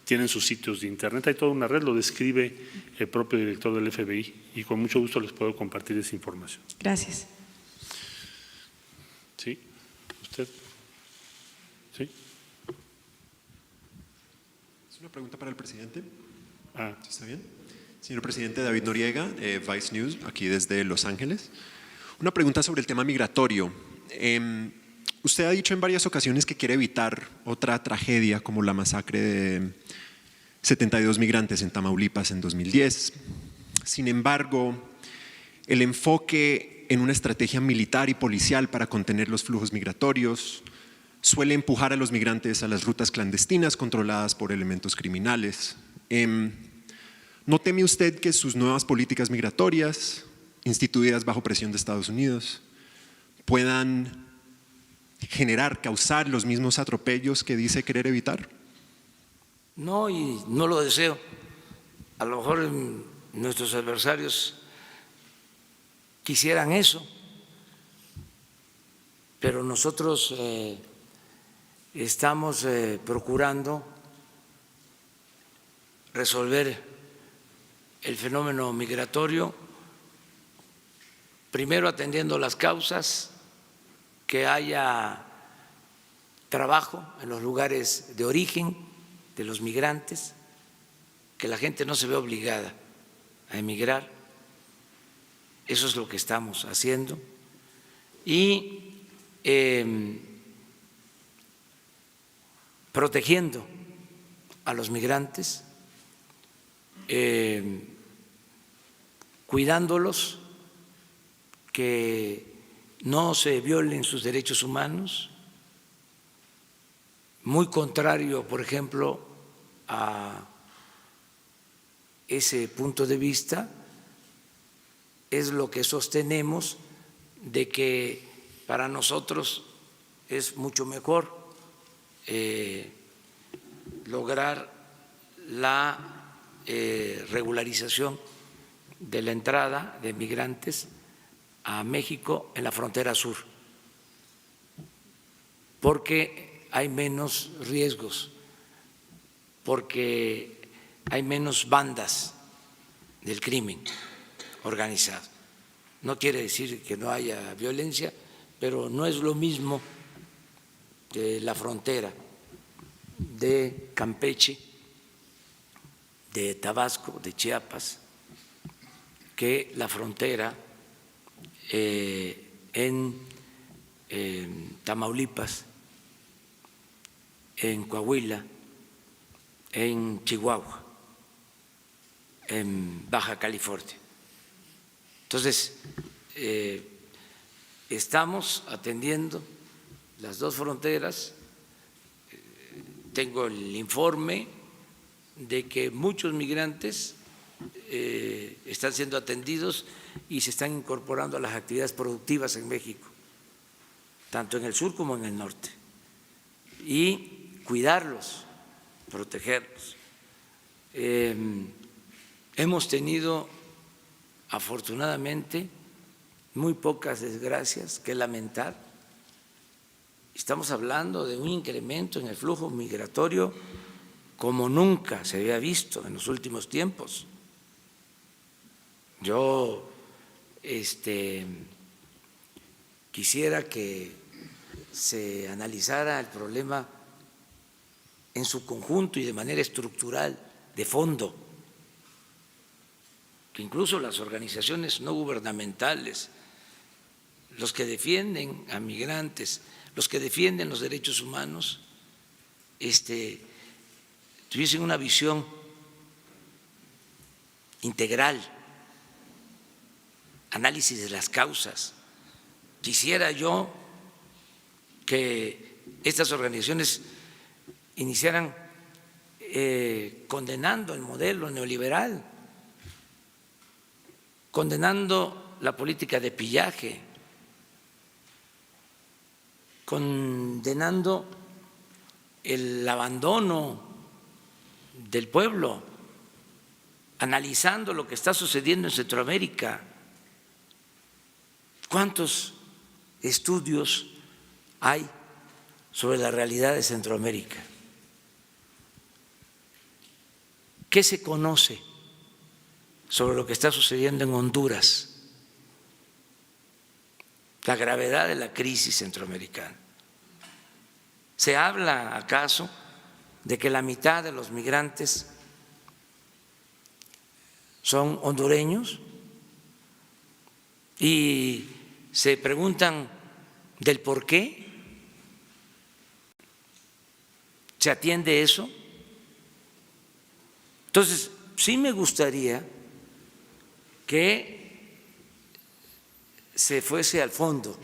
Tienen sus sitios de internet, hay toda una red, lo describe el propio director del FBI y con mucho gusto les puedo compartir esa información. Gracias. ¿Sí? ¿Usted? ¿Sí? Es una pregunta para el presidente. ¿Sí está bien? Señor presidente, David Noriega, Vice News, aquí desde Los Ángeles. Una pregunta sobre el tema migratorio. Usted ha dicho en varias ocasiones que quiere evitar otra tragedia como la masacre de 72 migrantes en Tamaulipas en 2010. Sin embargo, el enfoque en una estrategia militar y policial para contener los flujos migratorios suele empujar a los migrantes a las rutas clandestinas controladas por elementos criminales. ¿No teme usted que sus nuevas políticas migratorias, instituidas bajo presión de Estados Unidos, puedan causar los mismos atropellos que dice querer evitar? No, y no lo deseo. A lo mejor nuestros adversarios quisieran eso, pero nosotros estamos procurando resolver el fenómeno migratorio, primero atendiendo las causas, que haya trabajo en los lugares de origen de los migrantes, que la gente no se vea obligada a emigrar. Eso es lo que estamos haciendo. Y protegiendo a los migrantes, cuidándolos, que no se violen sus derechos humanos, muy contrario, por ejemplo, a ese punto de vista, es lo que sostenemos de que para nosotros es mucho mejor lograr la regularización de la entrada de migrantes a México en la frontera sur, porque hay menos riesgos, porque hay menos bandas del crimen organizado. No quiere decir que no haya violencia, pero no es lo mismo la frontera de Campeche, de Tabasco, de Chiapas, que la frontera en Tamaulipas, en Coahuila, en Chihuahua, en Baja California. Entonces, estamos atendiendo las dos fronteras. Tengo el informe de que muchos migrantes están siendo atendidos y se están incorporando a las actividades productivas en México, tanto en el sur como en el norte, y cuidarlos, protegerlos. Hemos tenido, afortunadamente, muy pocas desgracias que lamentar. Estamos hablando de un incremento en el flujo migratorio como nunca se había visto en los últimos tiempos. Yo quisiera que se analizara el problema en su conjunto y de manera estructural, de fondo, que incluso las organizaciones no gubernamentales, los que defienden a migrantes, los que defienden los derechos humanos, tuviesen una visión integral, análisis de las causas. Quisiera yo que estas organizaciones iniciaran condenando el modelo neoliberal, condenando la política de pillaje, condenando el abandono del pueblo, analizando lo que está sucediendo en Centroamérica. ¿Cuántos estudios hay sobre la realidad de Centroamérica? ¿Qué se conoce sobre lo que está sucediendo en Honduras? La gravedad de la crisis centroamericana. ¿Se habla acaso de que la mitad de los migrantes son hondureños? Y se preguntan del por qué. ¿Se atiende eso? Entonces, sí me gustaría que se fuese al fondo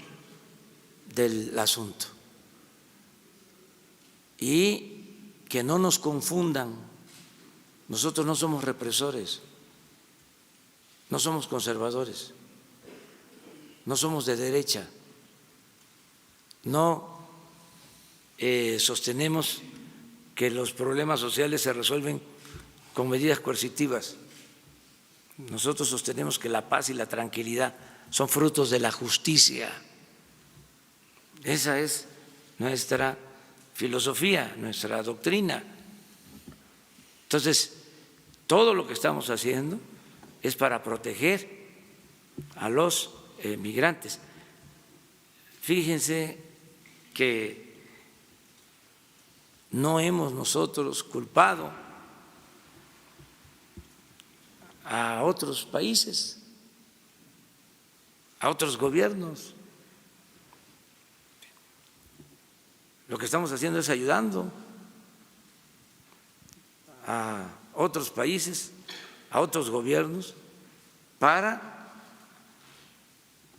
del asunto y que no nos confundan. Nosotros no somos represores, no somos conservadores, no somos de derecha, no sostenemos que los problemas sociales se resuelven con medidas coercitivas. Nosotros sostenemos que la paz y la tranquilidad son frutos de la justicia. Esa es nuestra filosofía, nuestra doctrina. Entonces, todo lo que estamos haciendo es para proteger a los migrantes. Fíjense que no hemos nosotros culpado a otros países, a otros gobiernos. Lo que estamos haciendo es ayudando a otros países, a otros gobiernos, para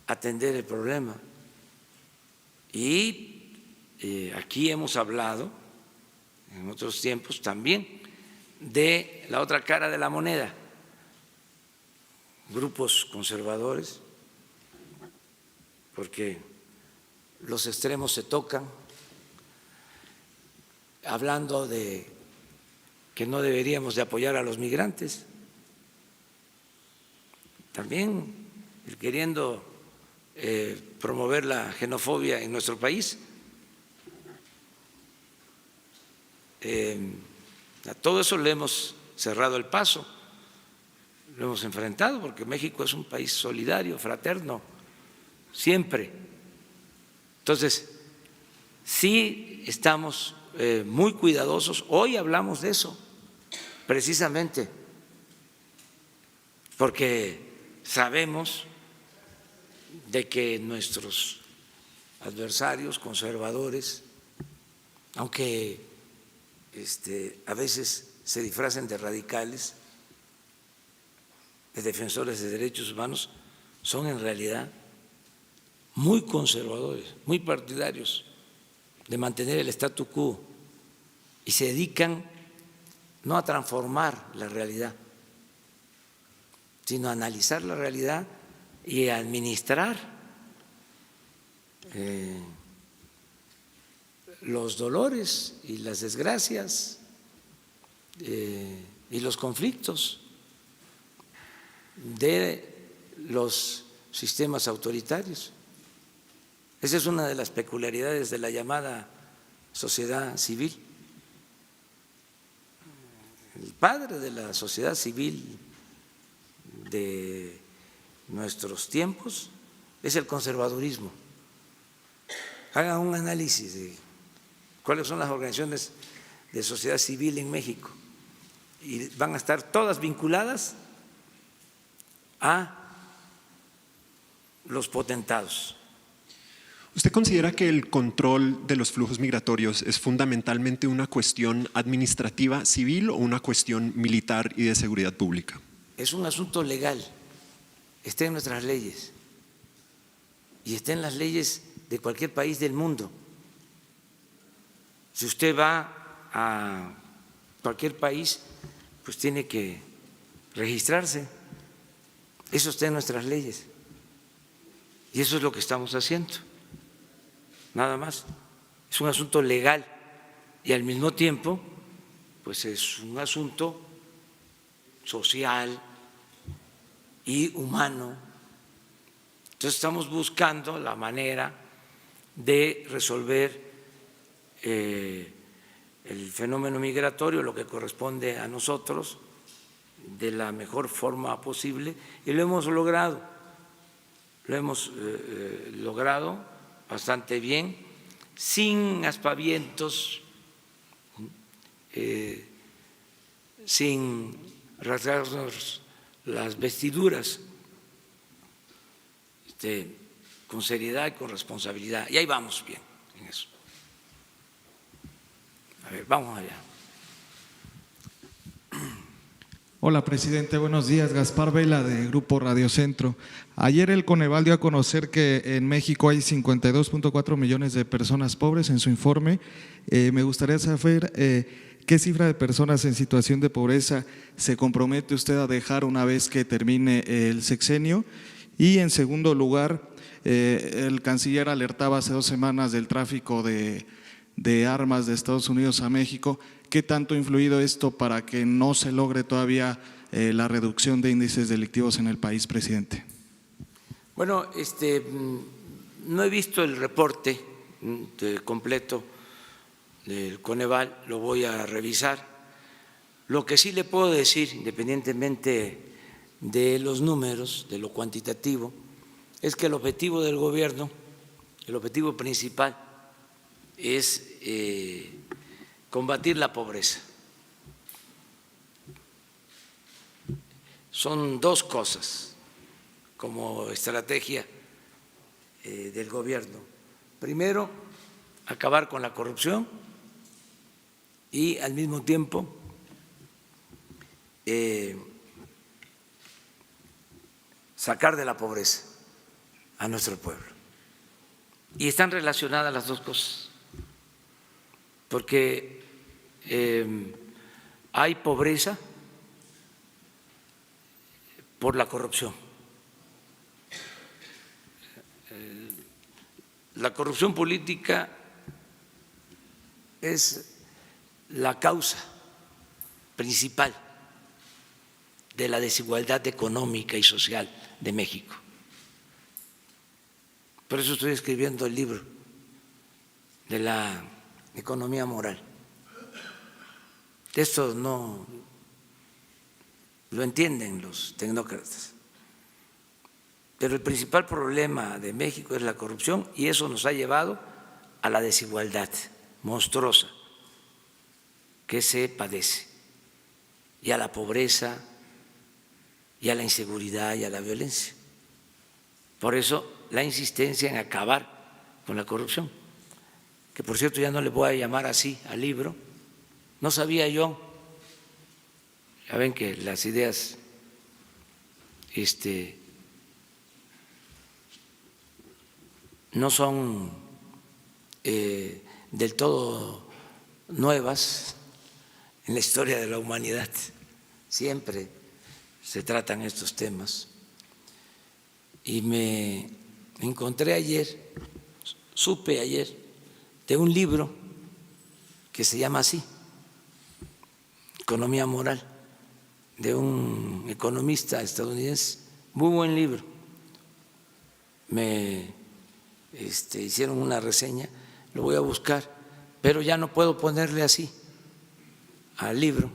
atender el problema. Y aquí hemos hablado en otros tiempos también de la otra cara de la moneda, grupos conservadores, porque los extremos se tocan, hablando de que no deberíamos de apoyar a los migrantes, también queriendo promover la xenofobia en nuestro país. A todo eso le hemos cerrado el paso. lo hemos enfrentado, porque México es un país solidario, fraterno, siempre. Entonces, sí estamos muy cuidadosos. Hoy hablamos de eso, precisamente, porque sabemos de que nuestros adversarios conservadores, aunque a veces se disfracen de radicales, de defensores de derechos humanos, son en realidad muy conservadores, muy partidarios de mantener el statu quo y se dedican no a transformar la realidad, sino a analizar la realidad y a administrar los dolores y las desgracias y los conflictos de los sistemas autoritarios. Esa es una de las peculiaridades de la llamada sociedad civil. El padre de la sociedad civil de nuestros tiempos es el conservadurismo. Hagan un análisis de cuáles son las organizaciones de sociedad civil en México y van a estar todas vinculadas a los potentados. ¿Usted considera que el control de los flujos migratorios es fundamentalmente una cuestión administrativa civil o una cuestión militar y de seguridad pública? Es un asunto legal, está en nuestras leyes y está en las leyes de cualquier país del mundo. Si usted va a cualquier país, pues tiene que registrarse. Eso está en nuestras leyes y eso es lo que estamos haciendo. Nada más. Es un asunto legal y al mismo tiempo, pues es un asunto social y humano. Entonces estamos buscando la manera de resolver el fenómeno migratorio, lo que corresponde a nosotros, de la mejor forma posible y lo hemos logrado. Lo hemos logrado bastante bien, sin aspavientos, sin rasgarnos las vestiduras, con seriedad y con responsabilidad. Y ahí vamos bien en eso. A ver, vamos allá. Hola, presidente. Buenos días. Gaspar Vela, de Grupo Radio Centro. Ayer el Coneval dio a conocer que en México hay 52.4 millones de personas pobres en su informe. Me gustaría saber qué cifra de personas en situación de pobreza se compromete usted a dejar una vez que termine el sexenio. Y en segundo lugar, el canciller alertaba hace 2 semanas del tráfico de armas de Estados Unidos a México. ¿Qué tanto ha influido esto para que no se logre todavía la reducción de índices delictivos en el país, presidente? Bueno, no he visto el reporte completo del Coneval, lo voy a revisar. Lo que sí le puedo decir, independientemente de los números, de lo cuantitativo, es que el objetivo del gobierno, el objetivo principal es combatir la pobreza. Son 2 cosas como estrategia del gobierno. Primero, acabar con la corrupción y al mismo tiempo sacar de la pobreza a nuestro pueblo. Y están relacionadas las 2 cosas, porque hay pobreza por la corrupción. La corrupción política es la causa principal de la desigualdad económica y social de México. Por eso estoy escribiendo el libro de la economía moral. Esto no lo entienden los tecnócratas. Pero el principal problema de México es la corrupción y eso nos ha llevado a la desigualdad monstruosa que se padece, y a la pobreza, y a la inseguridad, y a la violencia. Por eso la insistencia en acabar con la corrupción, que por cierto ya no le voy a llamar así al libro, no sabía yo, ya ven que las ideas no son del todo nuevas en la historia de la humanidad, siempre se tratan estos temas. Y me encontré ayer, supe ayer, de un libro que se llama así, Economía Moral, de un economista estadounidense, muy buen libro. Me hicieron una reseña, lo voy a buscar, pero ya no puedo ponerle así al libro.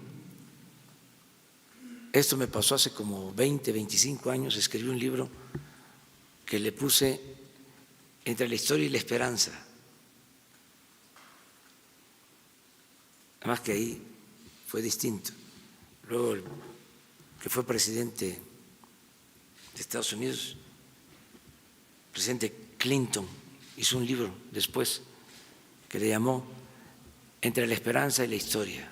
Esto me pasó hace como 20, 25 años, escribí un libro que le puse Entre la historia y la esperanza. Además que ahí fue distinto. Luego el que fue presidente de Estados Unidos, el presidente Clinton, hizo un libro después que le llamó Entre la esperanza y la historia.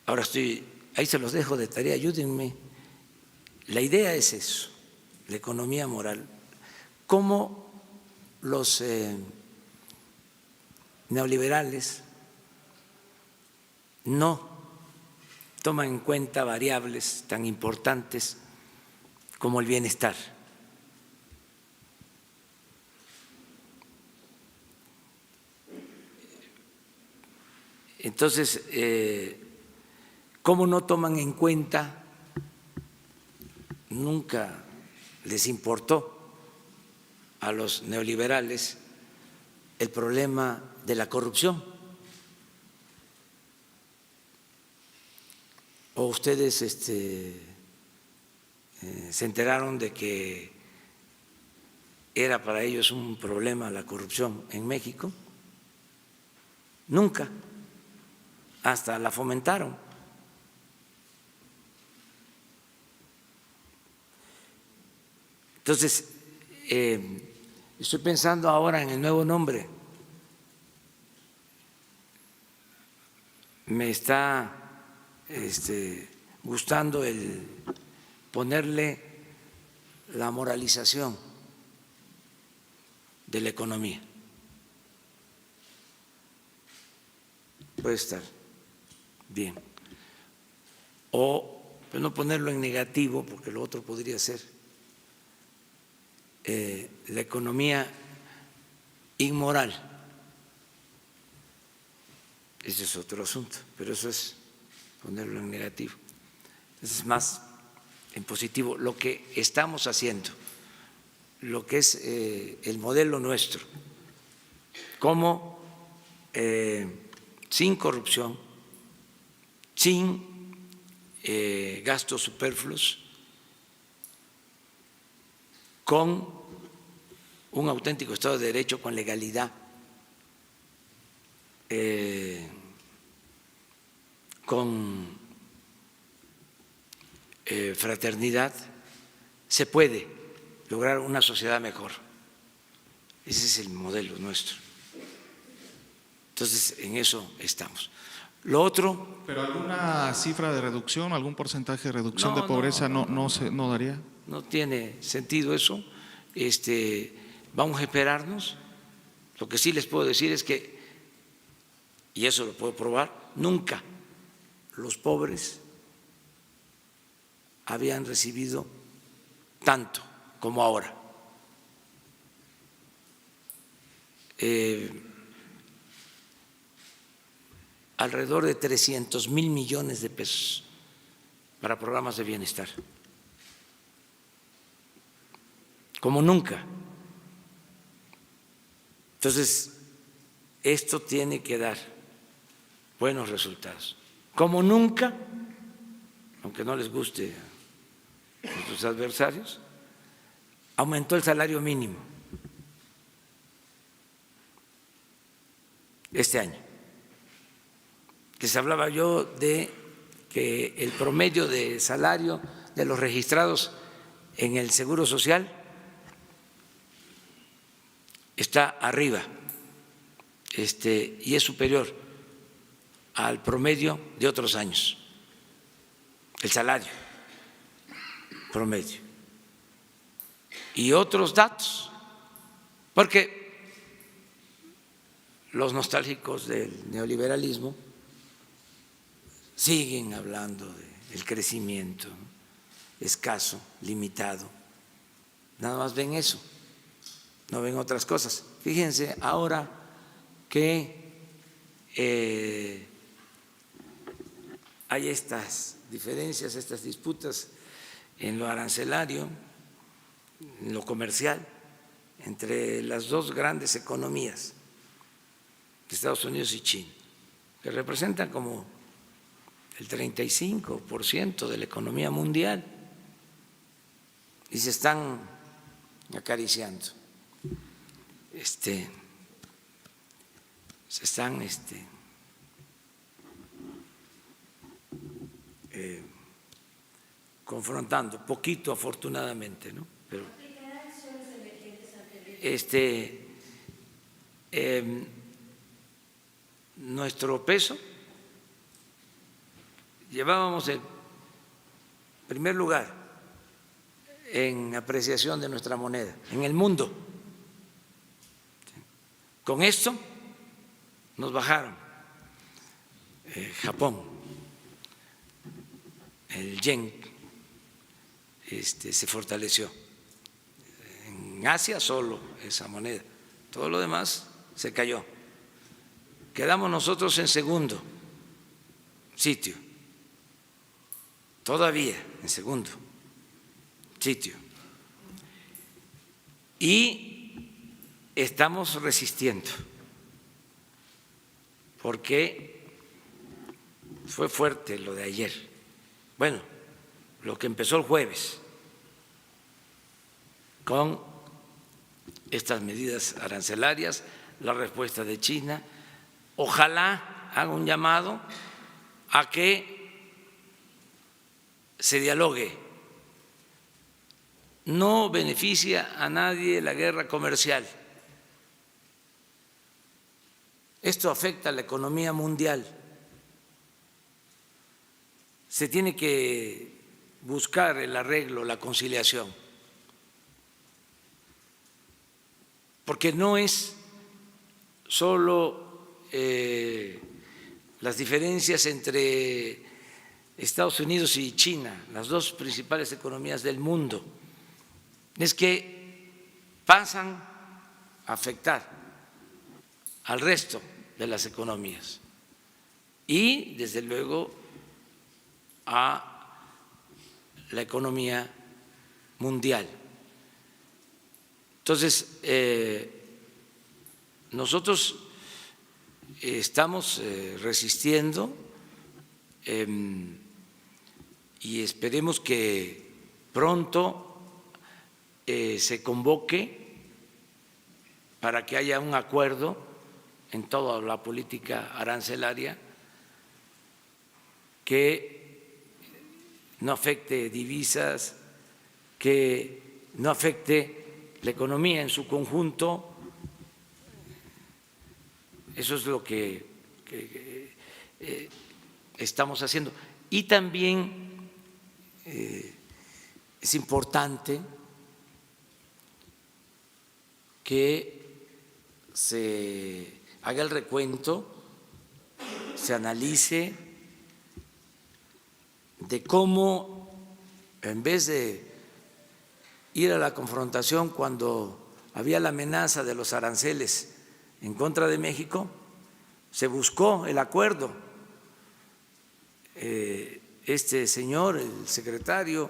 Ahora ahí se los dejo de tarea, ayúdenme. La idea es eso, la economía moral. Cómo los neoliberales no toman en cuenta variables tan importantes como el bienestar. Entonces, ¿cómo no toman en cuenta? Nunca les importó a los neoliberales el problema de la corrupción. ¿O ustedes se enteraron de que era para ellos un problema la corrupción en México? Nunca. Hasta la fomentaron. Entonces, estoy pensando ahora en el nuevo nombre. Me está gustando el ponerle la moralización de la economía. Puede estar bien. O no ponerlo en negativo, porque lo otro podría ser la economía inmoral. Ese es otro asunto, pero eso es ponerlo en negativo. Es más en positivo. Lo que estamos haciendo, lo que es el modelo nuestro, cómo sin corrupción, sin gastos superfluos, con un auténtico Estado de Derecho, con legalidad, con fraternidad, se puede lograr una sociedad mejor. Ese es el modelo nuestro. Entonces, en eso estamos. Lo otro… ¿Pero alguna cifra de reducción, algún porcentaje de reducción de pobreza no daría? No tiene sentido eso. Vamos a esperarnos. Lo que sí les puedo decir es que, y eso lo puedo probar, nunca los pobres habían recibido tanto como ahora. Alrededor de 300,000 millones de pesos para programas de bienestar, como nunca. Entonces, esto tiene que dar buenos resultados. Como nunca, aunque no les guste a nuestros adversarios, aumentó el salario mínimo este año. Que se hablaba yo de que el promedio de salario de los registrados en el Seguro Social está arriba y es superior al promedio de otros años, el salario promedio. Y otros datos, porque los nostálgicos del neoliberalismo siguen hablando del crecimiento escaso, limitado, nada más ven eso, no ven otras cosas. Fíjense ahora que hay estas diferencias, estas disputas en lo arancelario, en lo comercial, entre las dos grandes economías, Estados Unidos y China, que representan como el 35% de la economía mundial y se están acariciando, se están confrontando, poquito afortunadamente, ¿no? Pero nuestro peso, llevábamos el primer lugar en apreciación de nuestra moneda en el mundo. Con esto nos bajaron Japón, el yen se fortaleció. En Asia solo esa moneda, todo lo demás se cayó. Quedamos nosotros en segundo sitio, todavía en segundo sitio. Y estamos resistiendo, porque fue fuerte lo de ayer. Bueno, lo que empezó el jueves con estas medidas arancelarias, la respuesta de China. Ojalá haga un llamado a que se dialogue. No beneficia a nadie la guerra comercial. Esto afecta a la economía mundial. Se tiene que buscar el arreglo, la conciliación, porque no es solo las diferencias entre Estados Unidos y China, las dos principales economías del mundo, es que pasan a afectar al resto de las economías y, desde luego, a la economía mundial. Entonces, nosotros estamos resistiendo y esperemos que pronto se convoque para que haya un acuerdo en toda la política arancelaria que no afecte divisas, que no afecte la economía en su conjunto. Eso es lo que estamos haciendo. Y también es importante que se haga el recuento, se analice de cómo, en vez de ir a la confrontación cuando había la amenaza de los aranceles en contra de México, se buscó el acuerdo. Este señor, el secretario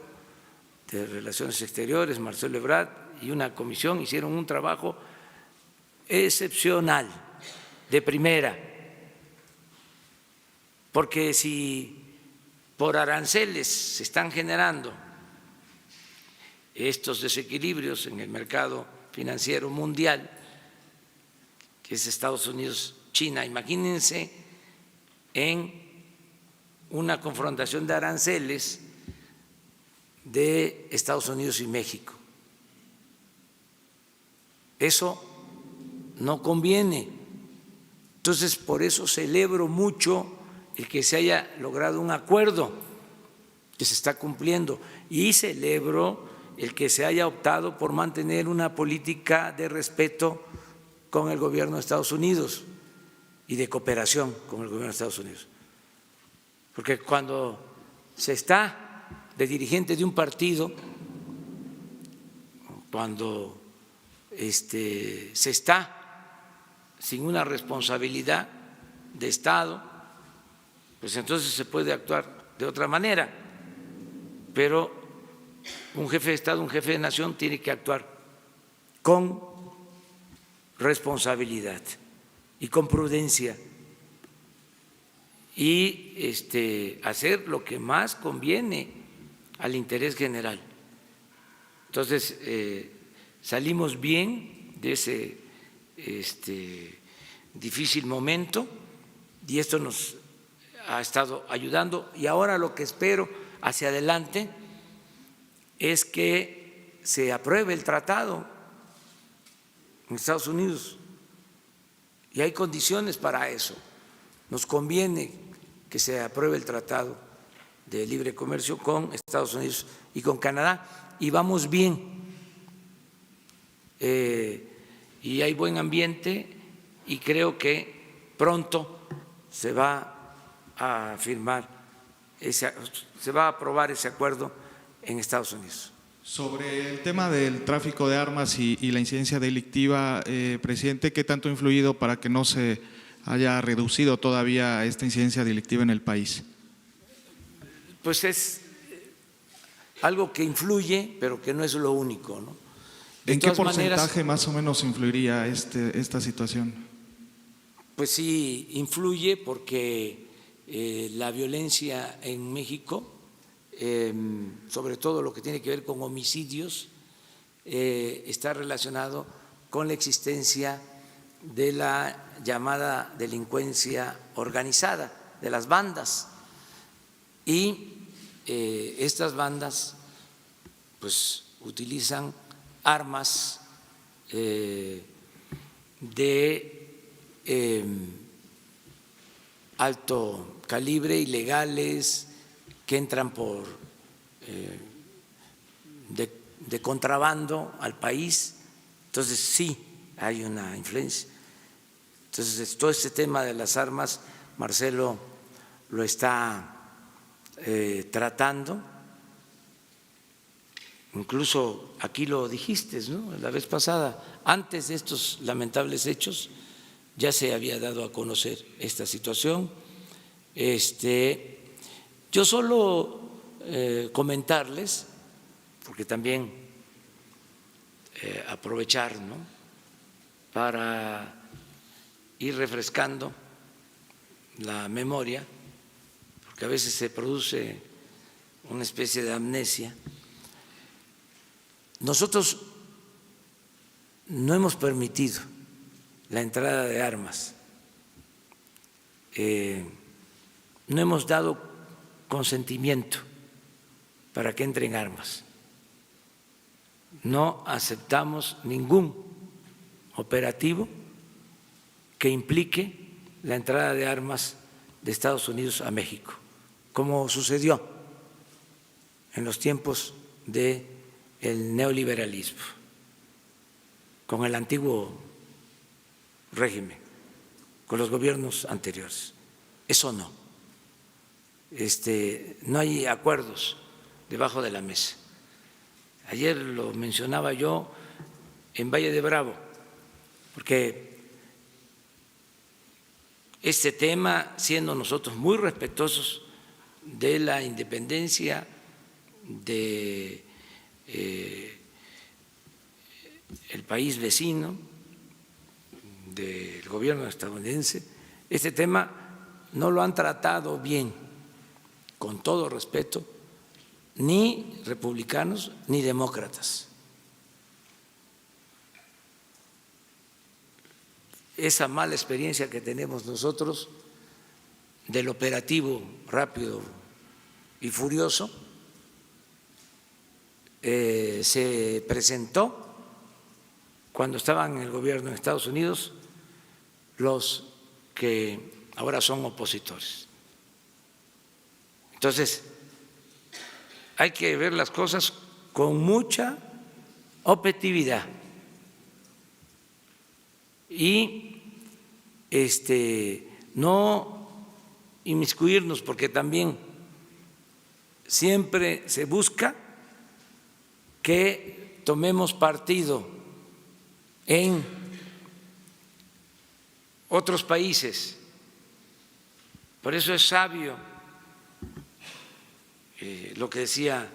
de Relaciones Exteriores, Marcelo Ebrard, y una comisión hicieron un trabajo excepcional, de primera, porque si por aranceles se están generando estos desequilibrios en el mercado financiero mundial, que es Estados Unidos, China, imagínense en una confrontación de aranceles de Estados Unidos y México. Eso no conviene. Entonces, por eso celebro mucho el que se haya logrado un acuerdo que se está cumpliendo, y celebro el que se haya optado por mantener una política de respeto con el gobierno de Estados Unidos y de cooperación con el gobierno de Estados Unidos. Porque cuando se está de dirigente de un partido, cuando se está sin una responsabilidad de Estado, pues entonces se puede actuar de otra manera, pero un jefe de Estado, un jefe de nación tiene que actuar con responsabilidad y con prudencia y hacer lo que más conviene al interés general. Entonces, salimos bien de ese difícil momento y esto nos ha estado ayudando, y ahora lo que espero hacia adelante es que se apruebe el tratado en Estados Unidos, y hay condiciones para eso. Nos conviene que se apruebe el tratado de libre comercio con Estados Unidos y con Canadá, y vamos bien, y hay buen ambiente, y creo que pronto se va a firmar, se va a aprobar ese acuerdo en Estados Unidos. Sobre el tema del tráfico de armas y la incidencia delictiva, presidente, ¿qué tanto ha influido para que no se haya reducido todavía esta incidencia delictiva en el país? Pues es algo que influye, pero que no es lo único, ¿no? ¿En qué porcentaje más o menos influiría esta situación? Pues sí, influye porque la violencia en México, sobre todo lo que tiene que ver con homicidios, está relacionado con la existencia de la llamada delincuencia organizada, de las bandas. Y estas bandas pues utilizan armas de alto calibre, ilegales, que entran por de contrabando al país. Entonces sí hay una influencia. Entonces todo este tema de las armas, Marcelo lo está tratando. Incluso aquí lo dijiste, ¿no? La vez pasada, antes de estos lamentables hechos, ya se había dado a conocer esta situación. Yo solo comentarles, porque también aprovechar, ¿no?, para ir refrescando la memoria, porque a veces se produce una especie de amnesia. Nosotros no hemos permitido la entrada de armas, no hemos dado consentimiento para que entren armas, no aceptamos ningún operativo que implique la entrada de armas de Estados Unidos a México, como sucedió en los tiempos del neoliberalismo, con el antiguo régimen, con los gobiernos anteriores. Eso no. No hay acuerdos debajo de la mesa. Ayer lo mencionaba yo en Valle de Bravo, porque este tema, siendo nosotros muy respetuosos de la independencia de el país vecino, del gobierno estadounidense, este tema no lo han tratado bien, con todo respeto, ni republicanos ni demócratas. Esa mala experiencia que tenemos nosotros del operativo rápido y furioso se presentó cuando estaban en el gobierno en Estados Unidos los que ahora son opositores. Entonces, hay que ver las cosas con mucha objetividad y no inmiscuirnos, porque también siempre se busca que tomemos partido en otros países. Por eso es sabio lo que decía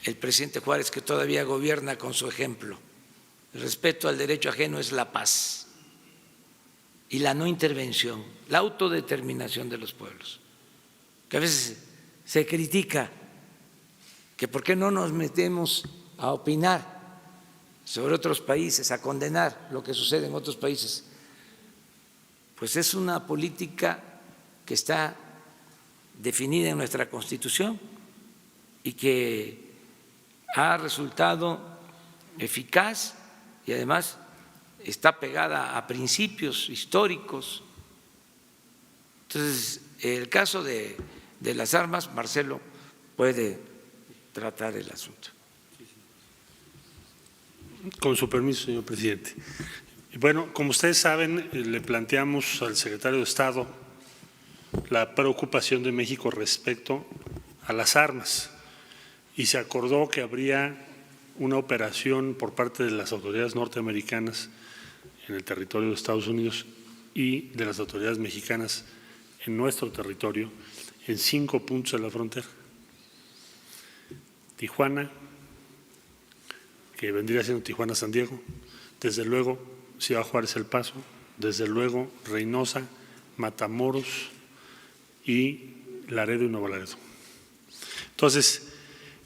el presidente Juárez, que todavía gobierna con su ejemplo. El respeto al derecho ajeno es la paz y la no intervención, la autodeterminación de los pueblos. Que a veces se critica que por qué no nos metemos a opinar sobre otros países, a condenar lo que sucede en otros países. Pues es una política que está definida en nuestra Constitución y que ha resultado eficaz y además está pegada a principios históricos. Entonces, el caso de las armas, Marcelo puede tratar el asunto. Con su permiso, señor presidente. Bueno, como ustedes saben, le planteamos al secretario de Estado la preocupación de México respecto a las armas y se acordó que habría una operación por parte de las autoridades norteamericanas en el territorio de Estados Unidos y de las autoridades mexicanas en nuestro territorio en 5 puntos de la frontera. Tijuana, que vendría siendo Tijuana-San Diego, desde luego Ciudad Juárez El Paso, desde luego Reynosa, Matamoros y Laredo y Nuevo Laredo. Entonces,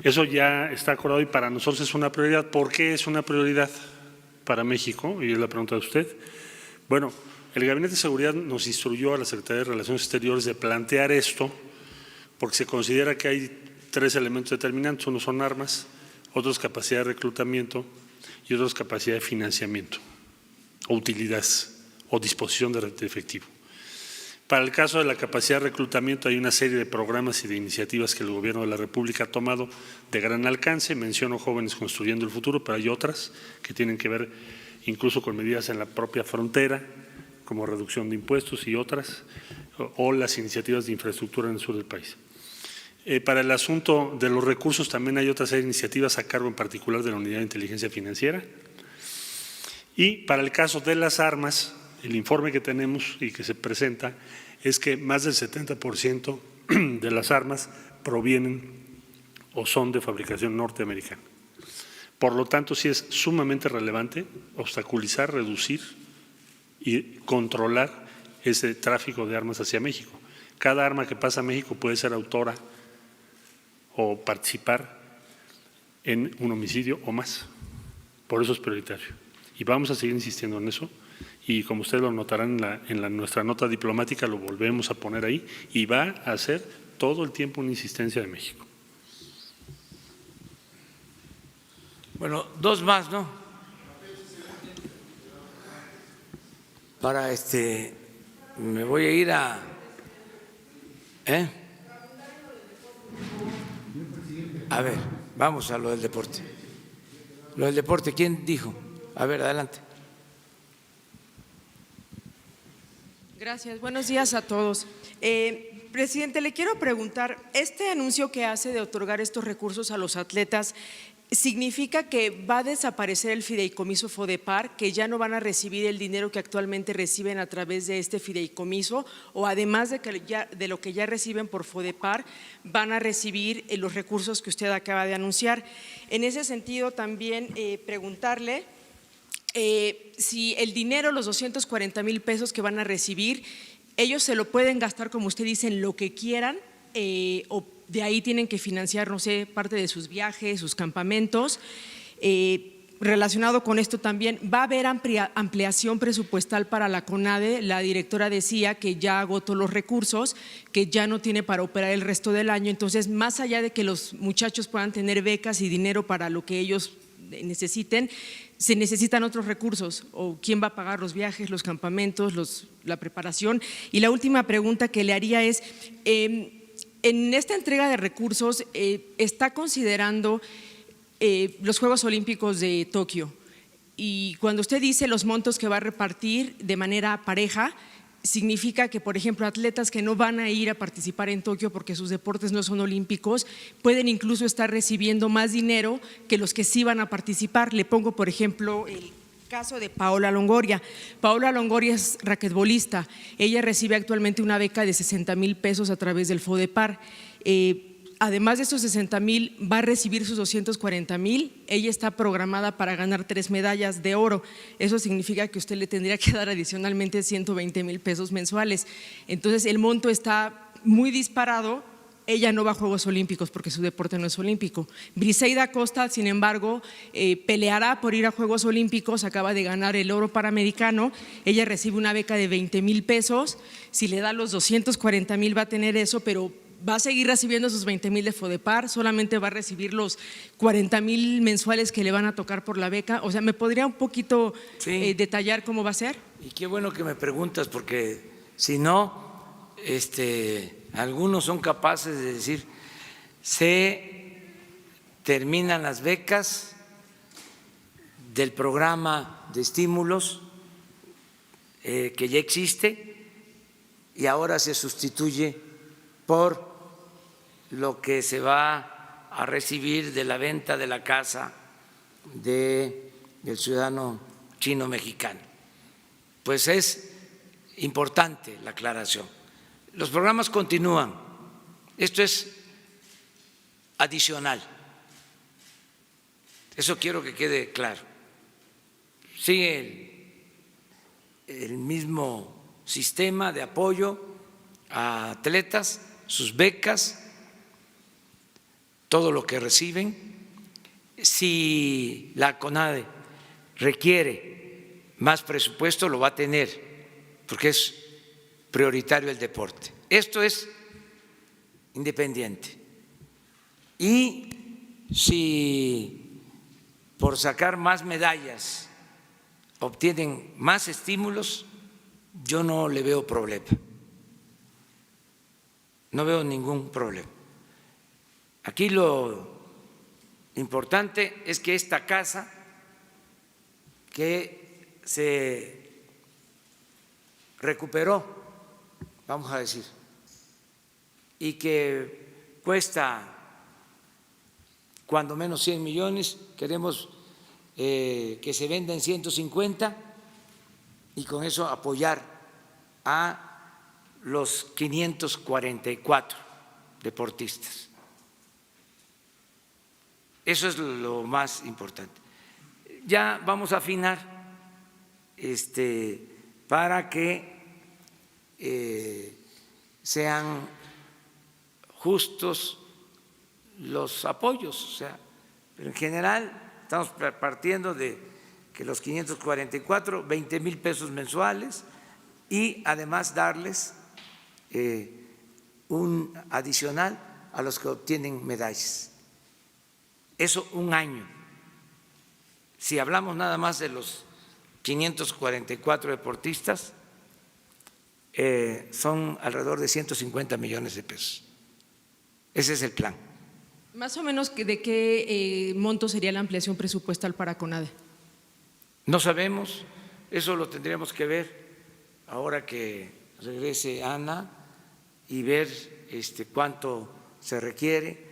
eso ya está acordado y para nosotros es una prioridad. ¿Por qué es una prioridad para México? Y es la pregunta de usted. Bueno, el Gabinete de Seguridad nos instruyó a la Secretaría de Relaciones Exteriores de plantear esto porque se considera que hay 3 elementos determinantes. Uno son armas, otros capacidad de reclutamiento y otros capacidad de financiamiento o utilidad o disposición de efectivo. Para el caso de la capacidad de reclutamiento hay una serie de programas y de iniciativas que el Gobierno de la República ha tomado de gran alcance. Menciono Jóvenes Construyendo el Futuro, pero hay otras que tienen que ver incluso con medidas en la propia frontera, como reducción de impuestos y otras, o las iniciativas de infraestructura en el sur del país. Para el asunto de los recursos también hay otra serie de iniciativas a cargo en particular de la Unidad de Inteligencia Financiera. Y para el caso de las armas, el informe que tenemos y que se presenta es que más del 70% de las armas provienen o son de fabricación norteamericana. Por lo tanto, sí es sumamente relevante obstaculizar, reducir y controlar ese tráfico de armas hacia México. Cada arma que pasa a México puede ser autora o participar en un homicidio o más. Por eso es prioritario. Y vamos a seguir insistiendo en eso. Y como ustedes lo notarán en nuestra nota diplomática, lo volvemos a poner ahí y va a ser todo el tiempo una insistencia de México. Bueno, 2 más, ¿no? Para me voy a ir a… A ver, vamos a lo del deporte. Lo del deporte, ¿quién dijo? A ver, adelante. Gracias, buenos días a todos. Presidente, le quiero preguntar, este anuncio que hace de otorgar estos recursos a los atletas, ¿significa que va a desaparecer el fideicomiso FODEPAR, que ya no van a recibir el dinero que actualmente reciben a través de este fideicomiso, o además de lo que ya reciben por FODEPAR, van a recibir los recursos que usted acaba de anunciar? En ese sentido, también preguntarle si el dinero, los 240,000 pesos que van a recibir, ellos se lo pueden gastar, como usted dice, en lo que quieran, o de ahí tienen que financiar, no sé, parte de sus viajes, sus campamentos. Relacionado con esto también, va a haber ampliación presupuestal para la CONADE. La directora decía que ya agotó los recursos, que ya no tiene para operar el resto del año. Entonces, más allá de que los muchachos puedan tener becas y dinero para lo que ellos necesiten, se necesitan otros recursos, o quién va a pagar los viajes, los campamentos, la preparación. Y la última pregunta que le haría es, en esta entrega de recursos, ¿está considerando los Juegos Olímpicos de Tokio? Y cuando usted dice los montos que va a repartir de manera pareja, significa que, por ejemplo, atletas que no van a ir a participar en Tokio porque sus deportes no son olímpicos, pueden incluso estar recibiendo más dinero que los que sí van a participar. Le pongo, por ejemplo, el caso de Paola Longoria. Paola Longoria es raquetbolista. Ella recibe actualmente una beca de 60,000 pesos a través del FODEPAR. Además de esos 60,000, va a recibir sus 240,000. Ella está programada para ganar 3 medallas de oro. Eso significa que usted le tendría que dar adicionalmente 120,000 pesos mensuales. Entonces, el monto está muy disparado. Ella no va a Juegos Olímpicos porque su deporte no es olímpico. Briseida Costa, sin embargo, peleará por ir a Juegos Olímpicos. Acaba de ganar el oro panamericano. Ella recibe una beca de 20,000 pesos. Si le da los 240,000 va a tener eso, pero va a seguir recibiendo sus 20,000 de FODEPAR, solamente va a recibir los 40,000 mensuales que le van a tocar por la beca. O sea, ¿me podría un poquito detallar cómo va a ser? Y qué bueno que me preguntas, porque si no, algunos son capaces de decir, se terminan las becas del programa de estímulos que ya existe y ahora se sustituye por lo que se va a recibir de la venta de la casa del ciudadano chino-mexicano. Pues es importante la aclaración. Los programas continúan. Esto es adicional. Eso quiero que quede claro. Sigue el mismo sistema de apoyo a atletas, sus becas, todo lo que reciben. Si la CONADE requiere más presupuesto, lo va a tener, porque es prioritario el deporte. Esto es independiente. Y si por sacar más medallas obtienen más estímulos, yo no le veo problema. No veo ningún problema. Aquí lo importante es que esta casa que se recuperó, vamos a decir, y que cuesta cuando menos 100 millones, queremos que se venda en 150 y con eso apoyar a los 544 deportistas. Eso es lo más importante. Ya vamos a afinar para que sean justos los apoyos, o sea, pero en general estamos partiendo de que los 544, 20,000 pesos mensuales y además darles un adicional a los que obtienen medallas. Eso un año. Si hablamos nada más de los 544 deportistas, son alrededor de 150 millones de pesos. Ese es el plan. Más o menos, ¿de qué monto sería la ampliación presupuestal para CONADE? No sabemos, eso lo tendríamos que ver ahora que regrese Ana y ver cuánto se requiere.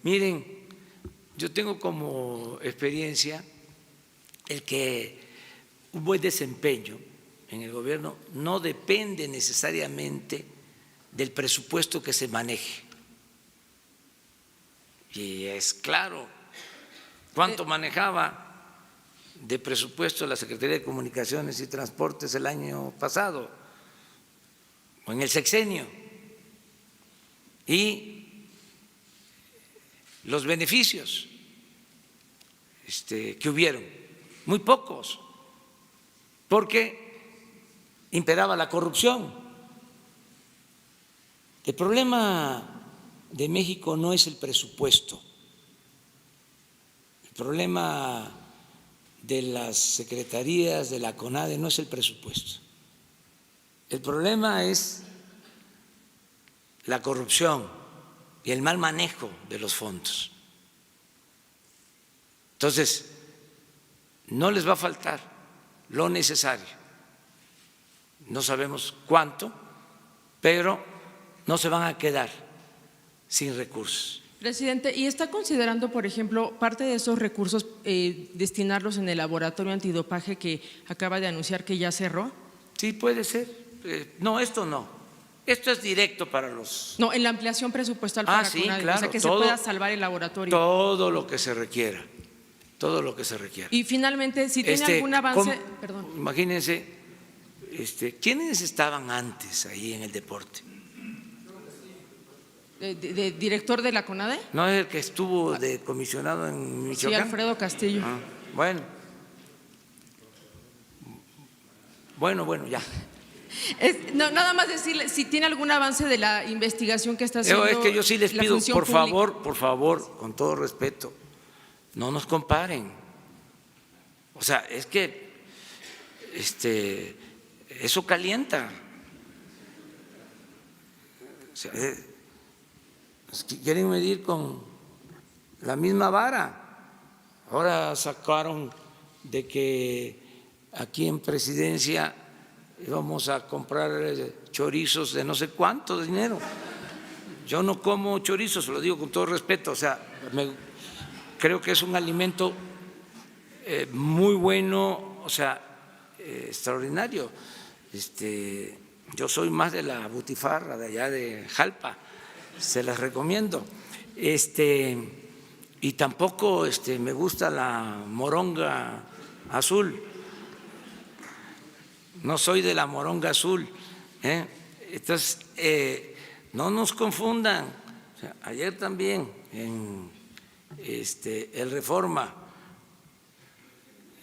Miren, yo tengo como experiencia el que un buen desempeño en el gobierno no depende necesariamente del presupuesto que se maneje. Y es claro, ¿cuánto manejaba de presupuesto la Secretaría de Comunicaciones y Transportes el año pasado? o en el sexenio. Y los beneficios que hubieron, muy pocos, porque imperaba la corrupción. El problema de México no es el presupuesto. El problema de las secretarías, de la CONADE, no es el presupuesto. El problema es la corrupción y el mal manejo de los fondos. Entonces, no les va a faltar lo necesario. No sabemos cuánto, pero no se van a quedar sin recursos. Presidente, ¿y está considerando, por ejemplo, parte de esos recursos destinarlos en el laboratorio antidopaje que acaba de anunciar que ya cerró? Sí, puede ser. No, esto no. Esto es directo para los… No, en la ampliación presupuestal para sí, CONADE, claro, o sea, que todo, se pueda salvar el laboratorio. Todo lo que se requiera, todo lo que se requiera. Y finalmente, si tiene algún avance… Perdón. Imagínense, ¿quiénes estaban antes ahí en el deporte? ¿De director de la CONADE? ¿No es el que estuvo de comisionado en Michoacán? Sí, Alfredo Castillo. Bueno, ya. No, nada más decirle si tiene algún avance de la investigación que está haciendo. Es que yo sí les pido, por pública. favor, con todo respeto, no nos comparen. O sea, es que eso calienta. O sea, quieren medir con la misma vara. Ahora sacaron de que aquí en Presidencia íbamos a comprar chorizos de no sé cuánto dinero. Yo no como chorizos, lo digo con todo respeto. O sea, creo que es un alimento muy bueno, o sea, extraordinario. Yo soy más de la butifarra de allá de Jalpa. Se las recomiendo. Y tampoco me gusta la moronga azul. No soy de la moronga azul. Entonces, no nos confundan. O sea, ayer también en el Reforma,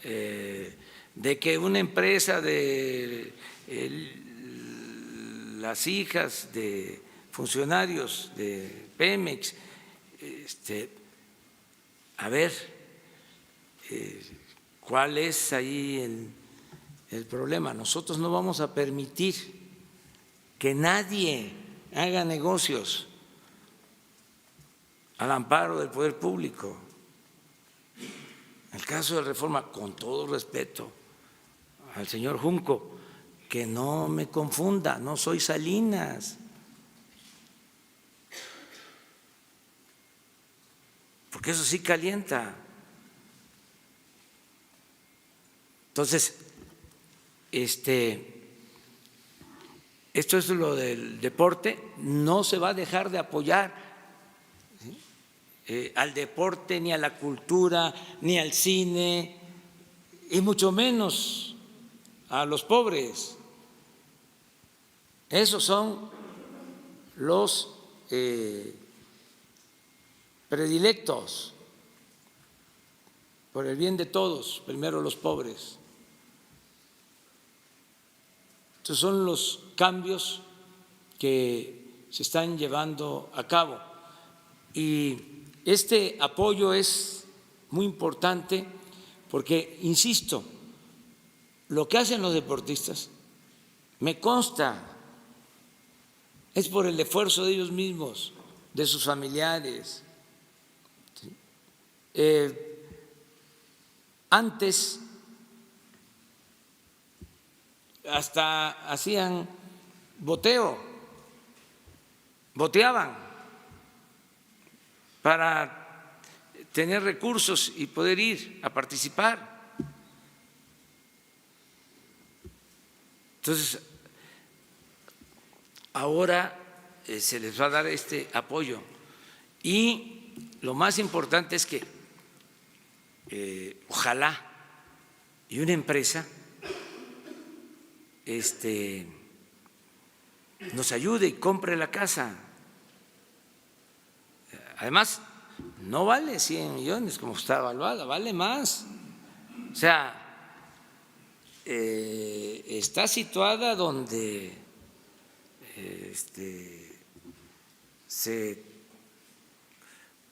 de que una empresa de las hijas de funcionarios de Pemex, a ver cuál es ahí el problema. Nosotros no vamos a permitir que nadie haga negocios al amparo del poder público. En el caso de Reforma, con todo respeto al señor Junco, que no me confunda, no soy Salinas. Porque eso sí calienta. Entonces, esto es lo del deporte, no se va a dejar de apoyar al deporte, ni a la cultura, ni al cine, y mucho menos a los pobres. Esos son los predilectos por el bien de todos, primero los pobres. Estos son los cambios que se están llevando a cabo y este apoyo es muy importante porque, insisto, lo que hacen los deportistas, me consta, es por el esfuerzo de ellos mismos, de sus familiares. Antes hasta hacían boteaban para tener recursos y poder ir a participar. Entonces, ahora se les va a dar este apoyo y lo más importante es que ojalá y una empresa nos ayude y compre la casa. Además, no vale 100 millones como está evaluada, vale más. O sea, está situada donde se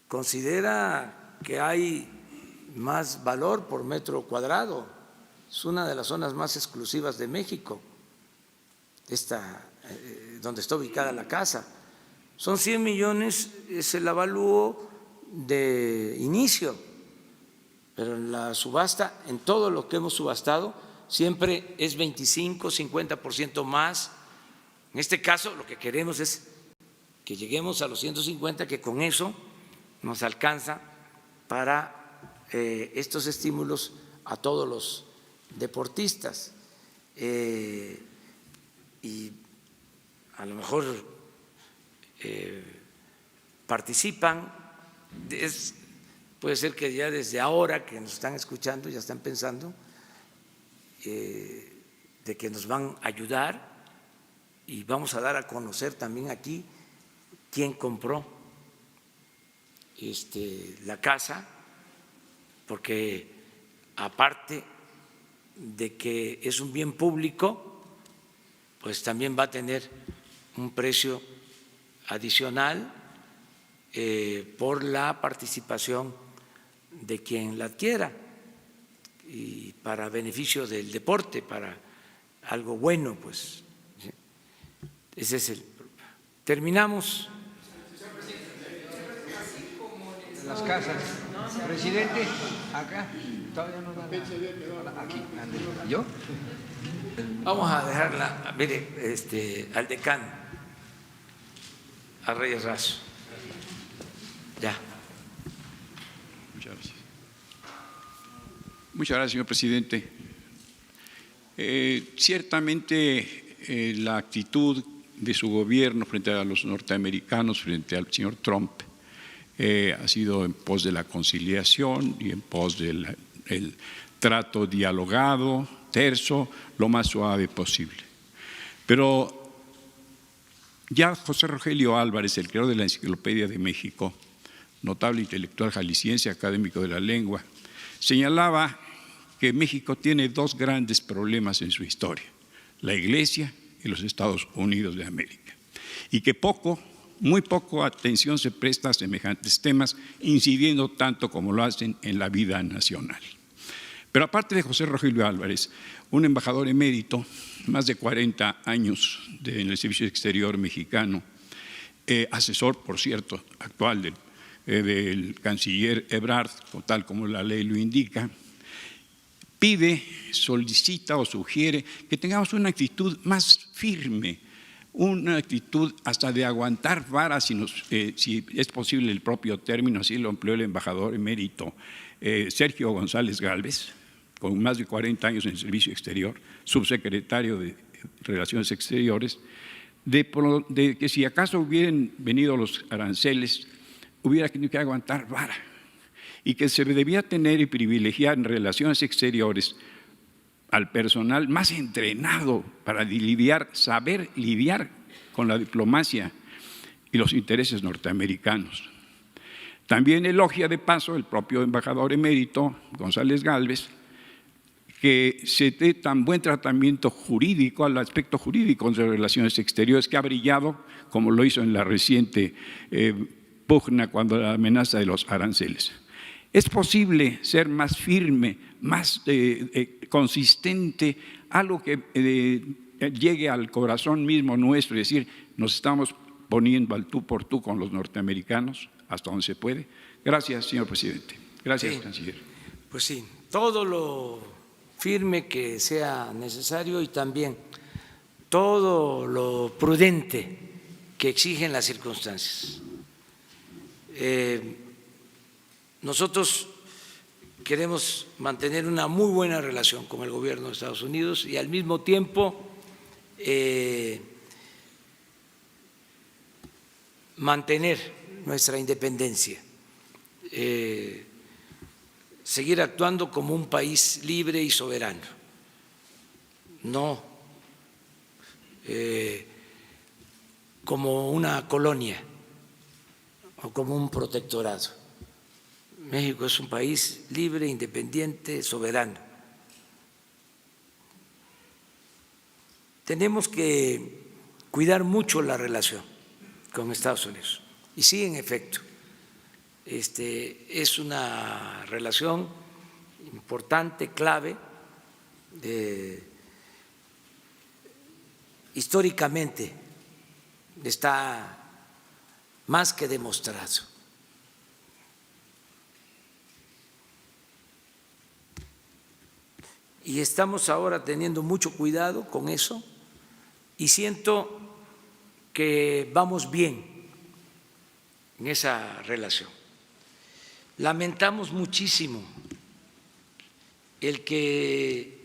considera que hay más valor por metro cuadrado. Es una de las zonas más exclusivas de México, donde está ubicada la casa. Son 100 millones, es el avalúo de inicio, pero en la subasta, en todo lo que hemos subastado, siempre es 25, 50% más. En este caso, lo que queremos es que lleguemos a los 150, que con eso nos alcanza para estos estímulos a todos los deportistas. Y a lo mejor participan, puede ser que ya desde ahora que nos están escuchando ya están pensando de que nos van a ayudar, y vamos a dar a conocer también aquí quién compró la casa, porque aparte de que es un bien público, pues también va a tener un precio adicional por la participación de quien la adquiera, y para beneficio del deporte, para algo bueno, pues. ¿Sí? Ese es el. Terminamos. Las casas. Presidente, acá. Todavía no da aquí. ¿Yo? Vamos a dejarla, mire, al decano, a Reyes Razo. Ya. Muchas gracias. Muchas gracias, señor presidente. Ciertamente la actitud de su gobierno frente a los norteamericanos, frente al señor Trump, ha sido en pos de la conciliación y en pos del trato dialogado, terso, lo más suave posible. Pero ya José Rogelio Álvarez, el creador de la Enciclopedia de México, notable intelectual jalisciense, académico de la lengua, señalaba que México tiene dos grandes problemas en su historia: la Iglesia y los Estados Unidos de América, y que muy poco atención se presta a semejantes temas, incidiendo tanto como lo hacen en la vida nacional. Pero aparte de José Rogelio Álvarez, un embajador emérito, más de 40 años en el Servicio Exterior mexicano, asesor, por cierto, actual del canciller Ebrard, tal como la ley lo indica, pide, solicita o sugiere que tengamos una actitud más firme, una actitud hasta de aguantar vara, si es posible el propio término, así lo empleó el embajador emérito Sergio González Gálvez, con más de 40 años en el Servicio Exterior, subsecretario de Relaciones Exteriores, de que si acaso hubieran venido los aranceles, hubiera tenido que aguantar vara, y que se debía tener y privilegiar en relaciones exteriores al personal más entrenado para saber lidiar con la diplomacia y los intereses norteamericanos. También elogia de paso el propio embajador emérito González Gálvez que se dé tan buen tratamiento jurídico al aspecto jurídico de relaciones exteriores, que ha brillado como lo hizo en la reciente pugna cuando la amenaza de los aranceles. Es posible ser más firme, más consistente, algo que llegue al corazón mismo nuestro, y decir, nos estamos poniendo al tú por tú con los norteamericanos hasta donde se puede. Gracias, señor presidente. Gracias, sí, canciller. Pues sí, todo lo firme que sea necesario, y también todo lo prudente que exigen las circunstancias. Nosotros queremos mantener una muy buena relación con el gobierno de Estados Unidos y al mismo tiempo mantener nuestra independencia, seguir actuando como un país libre y soberano, no como una colonia o como un protectorado. México es un país libre, independiente, soberano. Tenemos que cuidar mucho la relación con Estados Unidos. Y sí, en efecto, es una relación importante, clave, históricamente está más que demostrado. Y estamos ahora teniendo mucho cuidado con eso y siento que vamos bien en esa relación. Lamentamos muchísimo el que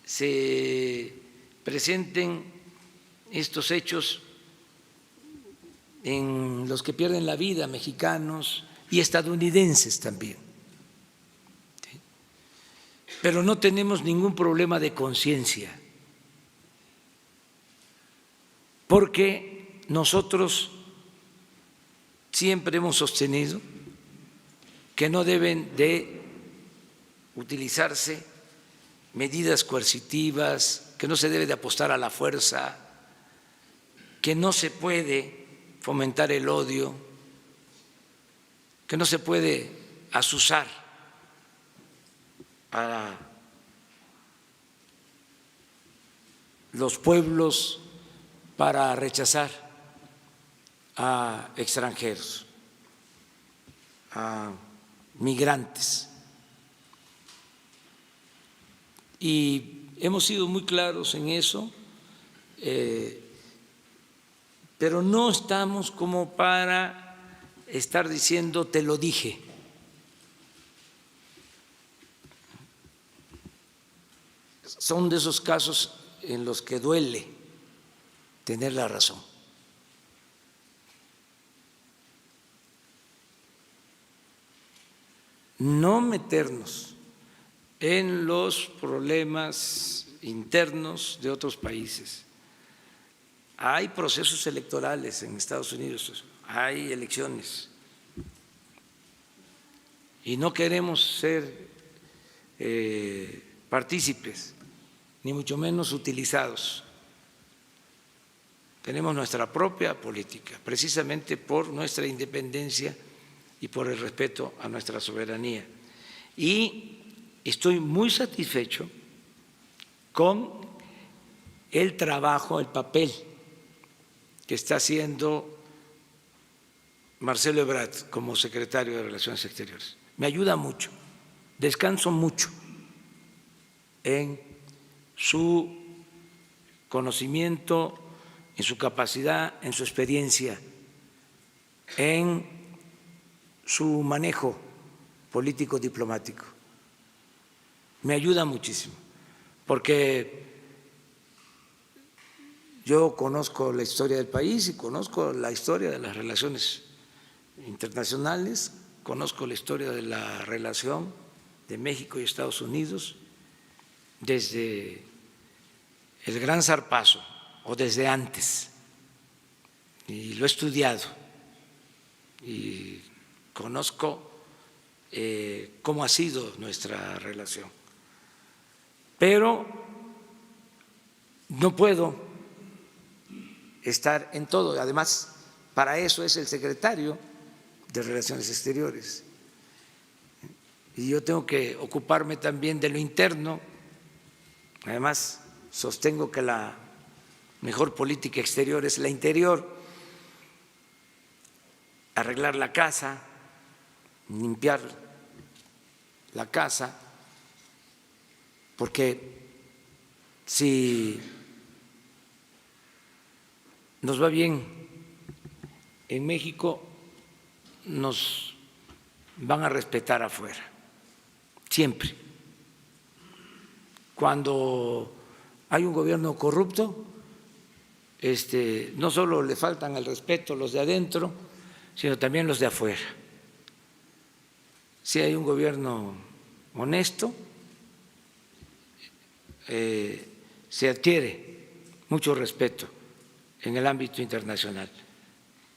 se presenten estos hechos en los que pierden la vida mexicanos y estadounidenses también. Pero no tenemos ningún problema de conciencia, porque nosotros siempre hemos sostenido que no deben de utilizarse medidas coercitivas, que no se debe de apostar a la fuerza, que no se puede fomentar el odio, que no se puede azuzar a los pueblos para rechazar a extranjeros, a migrantes. Y hemos sido muy claros en eso, pero no estamos como para estar diciendo te lo dije. Son de esos casos en los que duele tener la razón. No meternos en los problemas internos de otros países. Hay procesos electorales en Estados Unidos, hay elecciones y no queremos ser partícipes, ni mucho menos utilizados. Tenemos nuestra propia política, precisamente por nuestra independencia y por el respeto a nuestra soberanía. Y estoy muy satisfecho con el trabajo, el papel que está haciendo Marcelo Ebrard como secretario de Relaciones Exteriores. Me ayuda mucho, descanso mucho en su conocimiento, en su capacidad, en su experiencia, en su manejo político diplomático. Me ayuda muchísimo, porque yo conozco la historia del país y conozco la historia de las relaciones internacionales, conozco la historia de la relación de México y Estados Unidos desde el Gran Zarpazo o desde antes, y lo he estudiado y conozco cómo ha sido nuestra relación. Pero no puedo estar en todo, además para eso es el secretario de Relaciones Exteriores y yo tengo que ocuparme también de lo interno. Además sostengo que la mejor política exterior es la interior, arreglar la casa, limpiar la casa, porque si nos va bien en México, nos van a respetar afuera, siempre. Cuando hay un gobierno corrupto, no solo le faltan el respeto los de adentro, sino también los de afuera. Si hay un gobierno honesto, se adquiere mucho respeto en el ámbito internacional,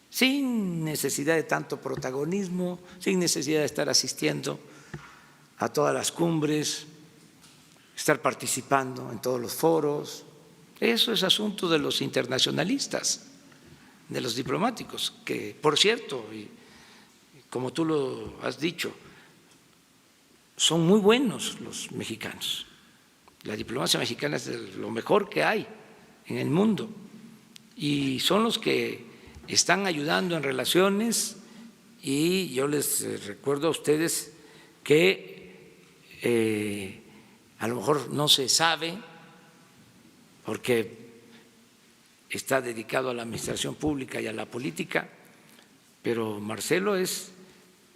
sin necesidad de tanto protagonismo, sin necesidad de estar asistiendo a todas las cumbres, estar participando en todos los foros. Eso es asunto de los internacionalistas, de los diplomáticos, que, por cierto, y como tú lo has dicho, son muy buenos los mexicanos. La diplomacia mexicana es de lo mejor que hay en el mundo y son los que están ayudando en relaciones, y yo les recuerdo a ustedes que a lo mejor no se sabe porque está dedicado a la administración pública y a la política, pero Marcelo es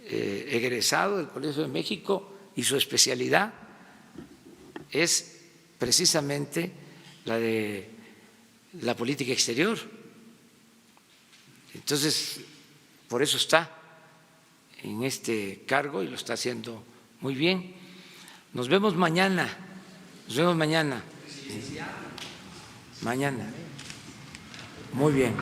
egresado del Colegio de México y su especialidad es precisamente la de la política exterior. Entonces, por eso está en este cargo y lo está haciendo muy bien. Nos vemos mañana. Nos vemos mañana. Mañana. Muy bien.